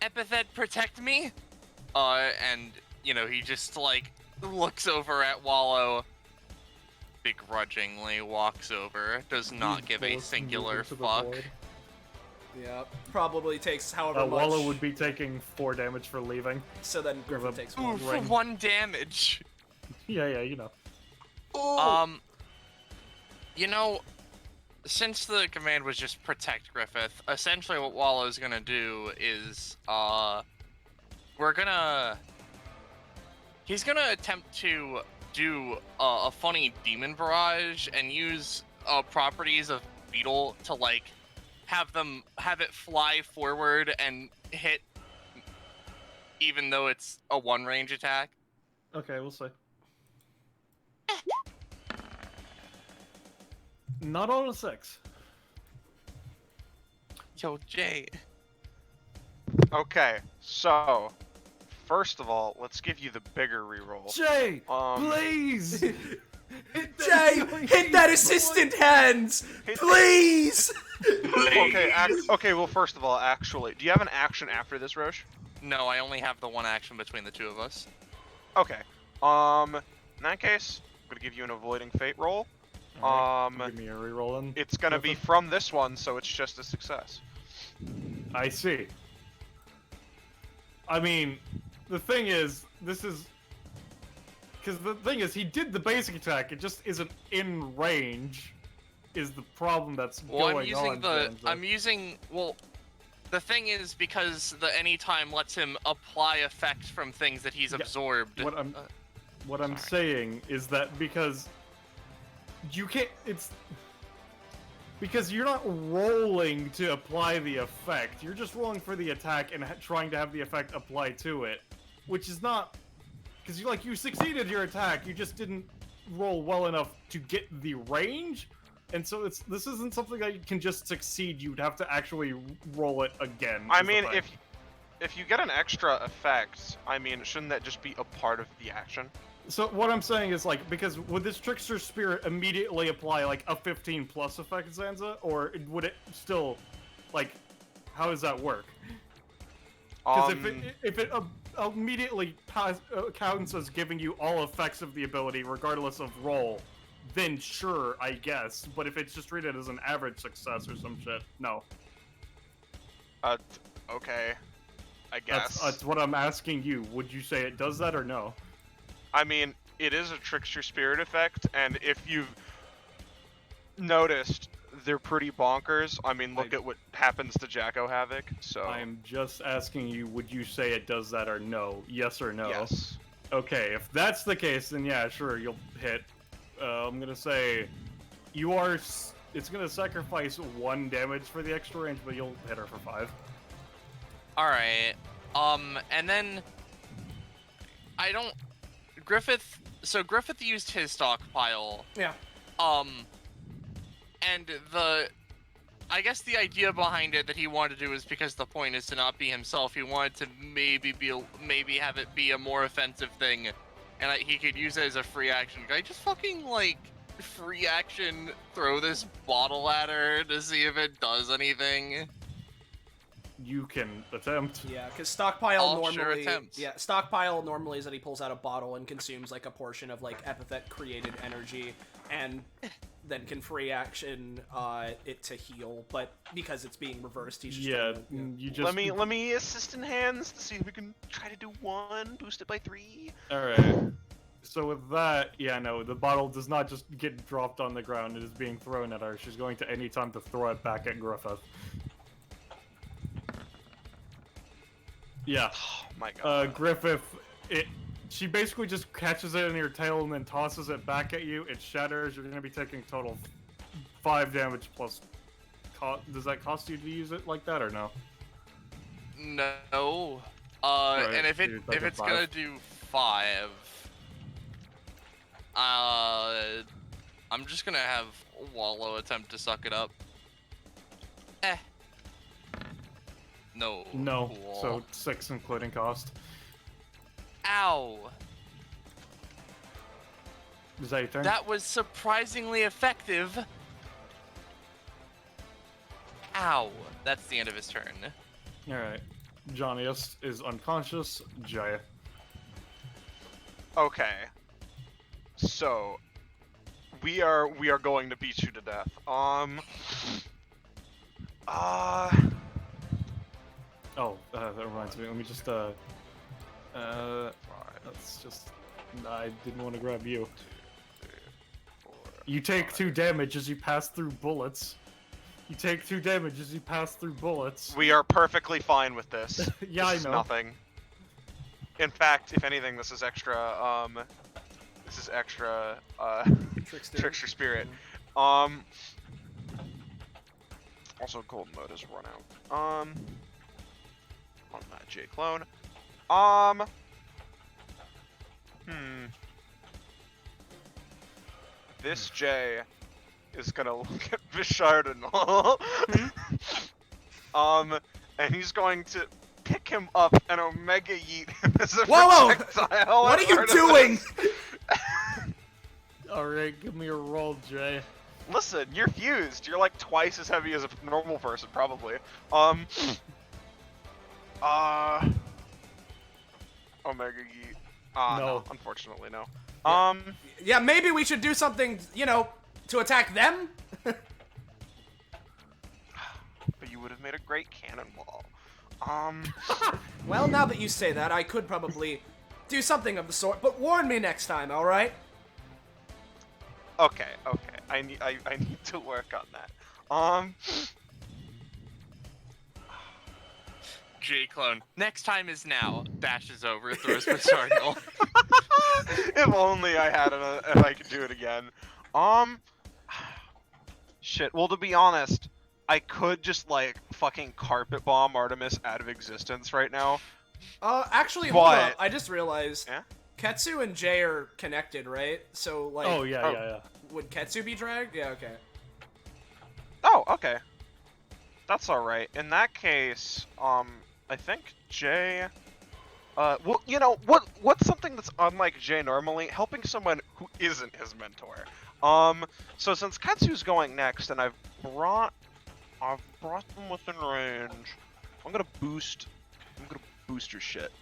Epithet, protect me? And, he just, like, looks over at Wallow, begrudgingly walks over, does not give a Bullets singular moving to the fuck. void. Yeah. Probably takes however much. Wallow would be taking 4 damage for leaving. So then Griffin takes 1. Ooh, for 1 damage. Yeah, you know. Since the command was just protect Griffith, essentially what Wallow's gonna do is, he's gonna attempt to do a funny demon barrage and use properties of Beetle to, like, have it fly forward and hit, even though it's a 1 range attack. Okay, we'll see. Not on a 6. Yo, Jay. Okay, so first of all, let's give you the bigger reroll. Jay, Um, please! Jay, hit that assistant hands, please. Okay, okay. Well, first of all, actually, do you have an action after this, Roche? No, I only have the one action between the two of us. Okay. In that case, I'm gonna give you an avoiding fate roll. Give me a reroll in. It's gonna be Griffith. from this one, so it's just a success. I see. I mean, the thing is, because the thing is, he did the basic attack. It just isn't in range. Is the problem that's Well, going on? Well, the thing is because the anytime lets him apply effects from things that he's absorbed. What I'm saying is that because you can't. It's because you're not rolling to apply the effect. You're just rolling for the attack and trying to have the effect apply to it, which is not because you succeeded your attack. You just didn't roll well enough to get the range. And so this isn't something that you can just succeed. You'd have to actually roll it again. I mean, if you get an extra effect, I mean, shouldn't that just be a part of the action? So what I'm saying is because would this Trickster Spirit immediately apply like a 15 plus effect, Zanza, or would it still how does that work? Because if it immediately counts as giving you all effects of the ability regardless of roll, then sure, I guess. But if it's just treated as an average success or some shit, no. Okay. I guess. That's what I'm asking you. Would you say it does that or no? I mean, it is a Trickster Spirit effect, and if you've noticed, they're pretty bonkers. I mean, look at what happens to Jacko Havoc, so... I'm just asking you, would you say it does that or no? Yes or no? Yes. Okay, if that's the case, then yeah, sure, you'll hit. I'm gonna say it's gonna sacrifice 1 damage for the extra range, but you'll hit her for 5. Alright. And then... Griffith used his stockpile. Yeah. And I guess the idea behind it that he wanted to do is because the point is to not be himself. He wanted to maybe have it be a more offensive thing, and he could use it as a free action. Could I just fucking free action throw this bottle at her to see if it does anything? You can attempt. Yeah, because stockpile Sure normally is that he pulls out a bottle and consumes a portion of Epithet created energy, and then can free action it to heal. But because it's being reversed, he's just you just let me assist in hands to see if we can try to do 1, boost it by 3. All right. So with that, the bottle does not just get dropped on the ground. It is being thrown at her. She's going to any time to throw it back at Griffith. Yeah. Oh my god. Griffith, she basically just catches it in your tail and then tosses it back at you. It shatters. You're going to be taking total 5 damage plus... Does that cost you to use it like that or no? No. Right, And if it's gonna do 5, I'm just gonna have Wallow attempt to suck it up. No. No. Cool. So 6 including cost. Ow. Is that your turn? That was surprisingly effective. Ow. That's the end of his turn. Alright. Johnny is unconscious. Jaya. Okay. So we are going to beat you to death. Oh, that reminds me. Let me just that's just... I didn't want to grab you. 2, 3, 4, You take 2 damage as you pass through bullets. You take 2 damage as you pass through bullets. We are perfectly fine with this. Yeah, This is I know. nothing. In fact, if anything, this is extra, Trickster Spirit. Also, Golden Mode has run out. On that J clone. This J is gonna look at Vishardinal. And he's going to pick him up and Omega Yeet him as a projectile. What are you doing? Alright, give me a roll, Jay. Listen, you're fused. You're like twice as heavy as a normal person, probably. Omega Yeet. No. Unfortunately, no. Yeah. Yeah, maybe we should do something, you know, to attack them? But you would have made a great cannonball. Well, now that you say that, I could probably do something of the sort, but warn me next time, alright? Okay. I need to work on that. J-Clone. Next time is now. Dashes over, throws Bishardnal. If only I had if I could do it again. Shit. Well, to be honest, I could just like fucking carpet bomb Artemis out of existence right now. Actually, hold But- up. I just realized Yeah? Ketsu and Jay are connected, right? So, like, Oh yeah. would Ketsu be dragged? Yeah, okay. Oh, okay. That's all right. In that case, I think Jay. Well, you know what's something that's unlike Jay normally? Helping someone who isn't his mentor. So since Ketsu's going next, and I've brought them within range, I'm gonna boost your shit.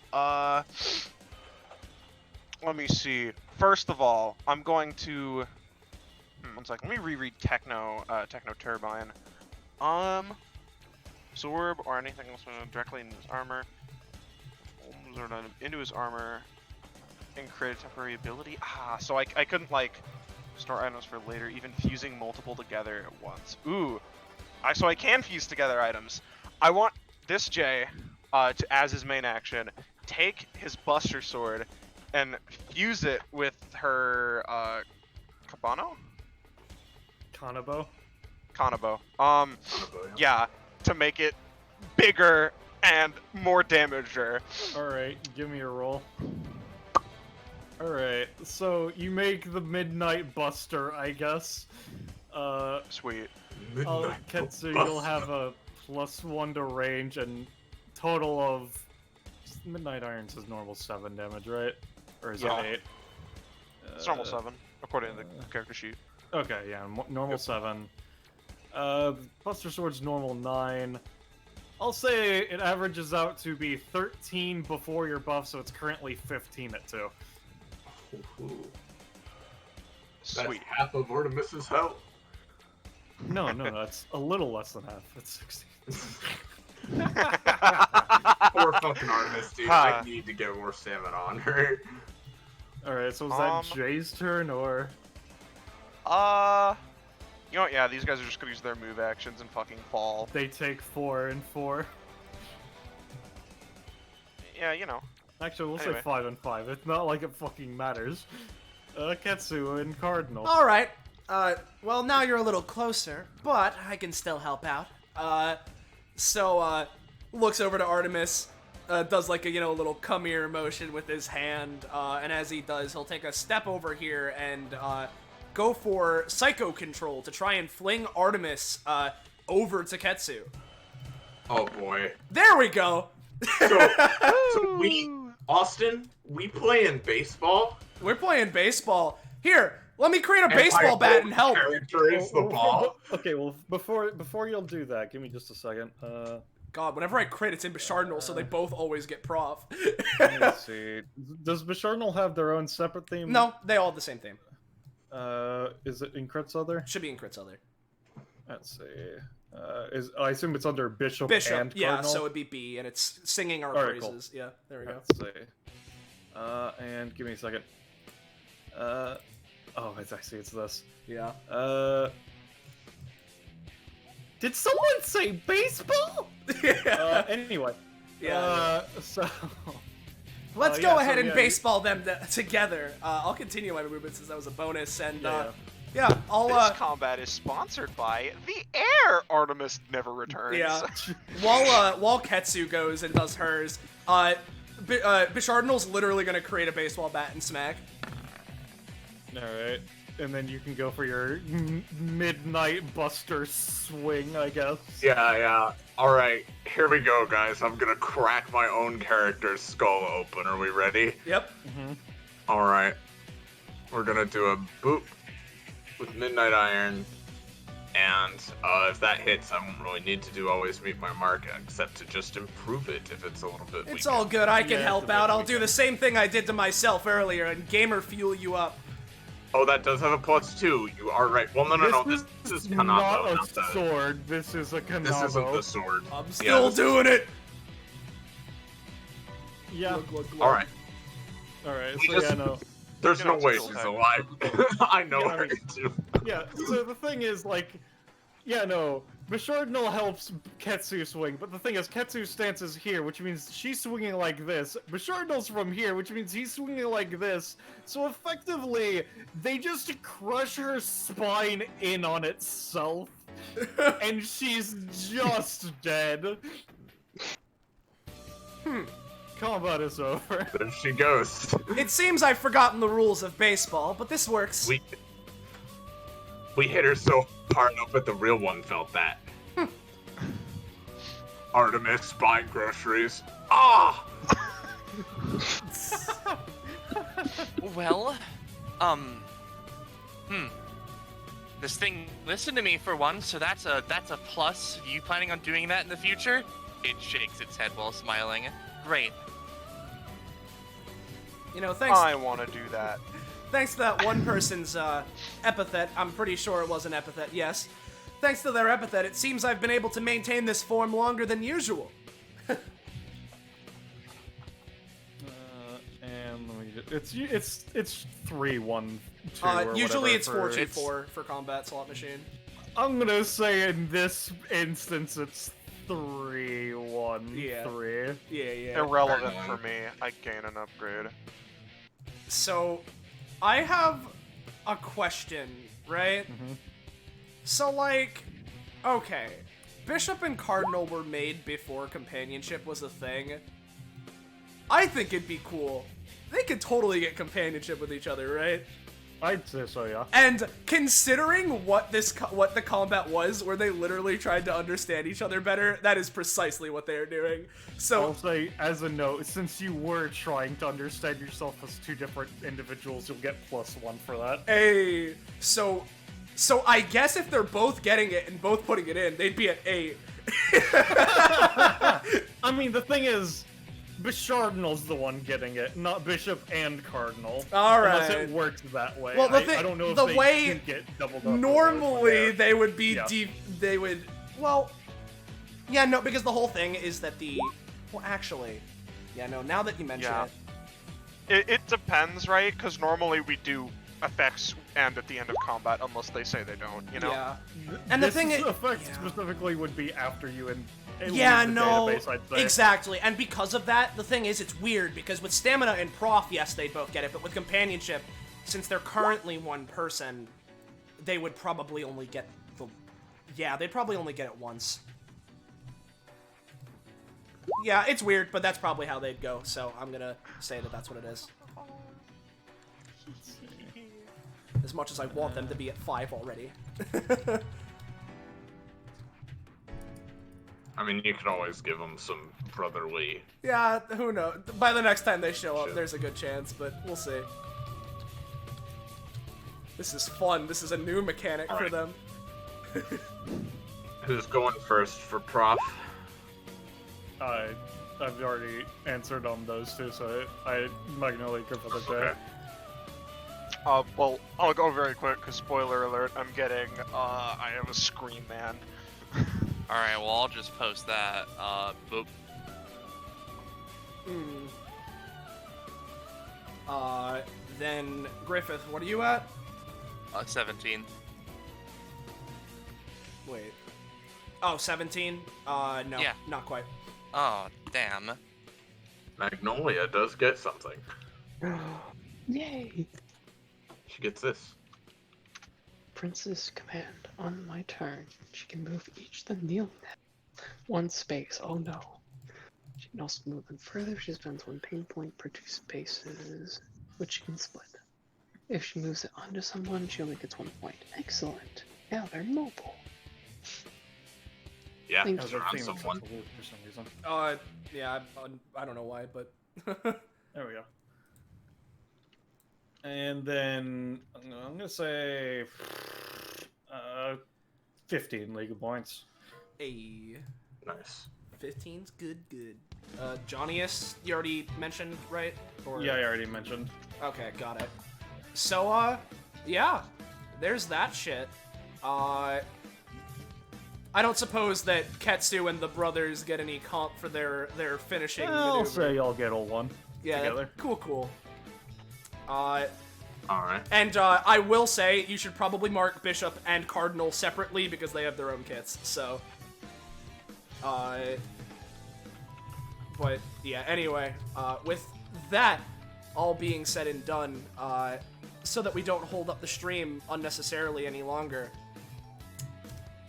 Let me see. First of all, I'm going to. One second. Let me reread Techno Turbine. Absorb or anything else directly into his armor. Into his armor. And create a temporary ability. So I couldn't like store items for later, even fusing multiple together at once. Ooh. So I can fuse together items. I want this J to, as his main action, take his Buster Sword and fuse it with her Kanabo? Yeah, to make it bigger and more damager. Alright, give me a roll. Alright, so you make the Midnight Buster, I guess. Sweet. Ketsu, you'll have a +1 to range and total of... Midnight Irons is normal 7 damage, right? Or is Yeah. it 8? It's normal 7, according to the character sheet. Okay, yeah, normal 7. Buster Sword's normal 9. I'll say it averages out to be 13 before your buff, so it's currently 15 at 2. Ooh, that's Sweet. half of Artemis's health. No, that's a little less than half. It's 16. Poor fucking Artemis, dude. I need to get more stamina on her. Alright, so is that Jay's turn, or...? You know what, yeah, these guys are just gonna use their move actions and fucking fall. They take 4 and 4. Yeah, you know. Actually, we'll Anyway. say 5 and 5. It's not like it fucking matters. Ketsu and Cardinal. Alright. Well, now you're a little closer, but I can still help out. Looks over to Artemis, does like a, little come here motion with his hand, and as he does, he'll take a step over here and, go for Psycho Control to try and fling Artemis, over to Ketsu. Oh boy. There we go! So Austin, we playing baseball? We're playing baseball. Here, let me create a baseball bat and help. Character is the ball. Okay, well, before you'll do that, give me just a second. God, whenever I crit, it's in Bishardnal, so they both always get prof. Let's see. Does Bishardnal have their own separate theme? No, they all have the same theme. Is it in Crit's Other? Should be in Crit's Other. Let's see. I assume it's under Bishop and yeah, Cardinal? so it'd be B, and it's singing our Alright, praises. Cool. Yeah, there we go. Let's see. And give me a second. Oh, I see, it's this. Yeah. Did someone say baseball? Yeah. Anyway. Yeah. So... Let's go ahead and yeah, baseball them together. I'll continue my movement since that was a bonus, and Yeah. I'll This combat is sponsored by the air Artemis never returns. yeah. While Ketsu goes and does hers, Bishardinal's literally gonna create a baseball bat and smack. Alright. And then you can go for your Midnight Buster swing, I guess. Yeah. Alright, here we go, guys. I'm gonna crack my own character's skull open. Are we ready? Yep. Alright. We're gonna do a boop with Midnight Iron. And if that hits, I won't really need to do always meet my mark, except to just improve it if it's a little bit It's weaker. all good. I can Yeah, help it's a bit out. I'll do weaker. the same thing I did to myself earlier and gamer fuel you up. Oh, that does have a +2. You are right. Well, no. This is Kanabo, not not a the... sword. This is a Kanabo. This isn't the sword. I'm Yeah, still this is- doing it. Yeah. Alright. Alright, We so just- yeah, no. There's You no know, way it's she's still alive. I know Yeah, I her mean- too. Yeah, so the thing is, like, yeah, no, Bishardnal helps Ketsu swing, but the thing is, Ketsu's stance is here, which means she's swinging like this. Bishardnal's from here, which means he's swinging like this. So effectively, they just crush her spine in on itself, and she's just dead. Combat is over. There she goes. It seems I've forgotten the rules of baseball, but this works. We hit her so hard, I bet the real one felt that. Artemis buying groceries. Ah! Well, this thing listened to me for once, so that's a plus. You planning on doing that in the future? It shakes its head while smiling. Great. You know, thanks. I want to do that. Thanks to that one person's epithet, I'm pretty sure it was an epithet, yes. Thanks to their epithet, it seems I've been able to maintain this form longer than usual. And let me it's 3-1-2 or Usually whatever it's for- 4-2-4 for combat slot machine. I'm gonna say in this instance it's 3-1-3. Yeah. Irrelevant for me. I gain an upgrade. So, I have a question, right? Mhm. So, like, okay, Bishop and Cardinal were made before companionship was a thing. I think it'd be cool. They could totally get companionship with each other, right? I'd say so, yeah. And considering what what the combat was, where they literally tried to understand each other better, that is precisely what they are doing. So I'll say, as a note, since you were trying to understand yourself as two different individuals, you'll get +1 for that. A so I guess if they're both getting it and both putting it in, they'd be at 8. I mean, the thing is, Bishardinal's the one getting it, not Bishop and Cardinal. Alright. Unless it works that way. Well, the I don't know if the they way do get doubled up. normally they would be Yeah. they would, well, yeah, no, because the whole thing is that well, actually, yeah, no, now that you mention Yeah. it, It depends, right? Because normally we do effects and at the end of combat, unless they say they don't, you know? yeah. And the This thing is, effect yeah. specifically would be after you and Yeah, leave the no, database, I'd say. exactly. And because of that, the thing is, it's weird, because with Stamina and Prof, yes, they'd both get it, but with Companionship, since they're currently one person, they would probably only get yeah, they'd probably only get it once. Yeah, it's weird, but that's probably how they'd go, so I'm gonna say that that's what it is. As much as I want them to be at 5 already. I mean, you could always give them some brotherly. Yeah, who knows? By the next time they show up, Shit. there's a good chance, but we'll see. This is fun. This is a new mechanic for Alright. them. Who's going first for Prof? I've already answered on those two, so Magnolia go for the day. Okay. Well, I'll go very quick, because spoiler alert, I'm getting, I have a Scream Man. Alright, well, I'll just post that. Boop. Then Griffith, what are you at? 17. Wait. Oh, 17? No, Yeah. not quite. Oh, damn. Magnolia does get something. Yay! She gets this. Princess command. On my turn, she can move each the kneeling net 1 space. Oh no. She can also move them further. She spends 1 pain point per 2 spaces, which she can split. If she moves it onto someone, she only gets 1 point. Excellent. Now they're mobile. Yeah, Thank it's you. around someone. For some reason. Yeah, I don't know why, but... There we go. And then I'm gonna say 15 league points. A Nice. 15's good. Johnnyus, you already mentioned, right? Or... Yeah, I already mentioned. Okay, got it. So, yeah, there's that shit. I don't suppose that Ketsu and the brothers get any comp for their finishing I'll maneuver. say y'all get a 1 Yeah, together. cool. Alright. And I will say you should probably mark Bishop and Cardinal separately because they have their own kits. So, but yeah. Anyway, with that all being said and done, so that we don't hold up the stream unnecessarily any longer,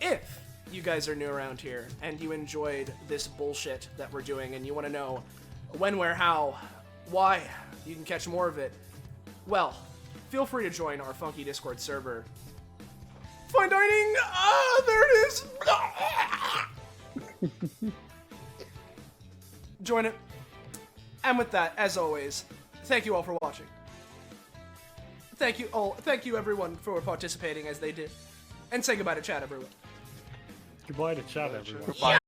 if you guys are new around here and you enjoyed this bullshit that we're doing and you want to know when, where, how, why you can catch more of it, well, feel free to join our funky Discord server. Fine dining! There it is! Join it. And with that, as always, thank you all for watching. Thank you everyone for participating as they did. And say goodbye to chat, everyone. Goodbye to chat, everyone. Yeah.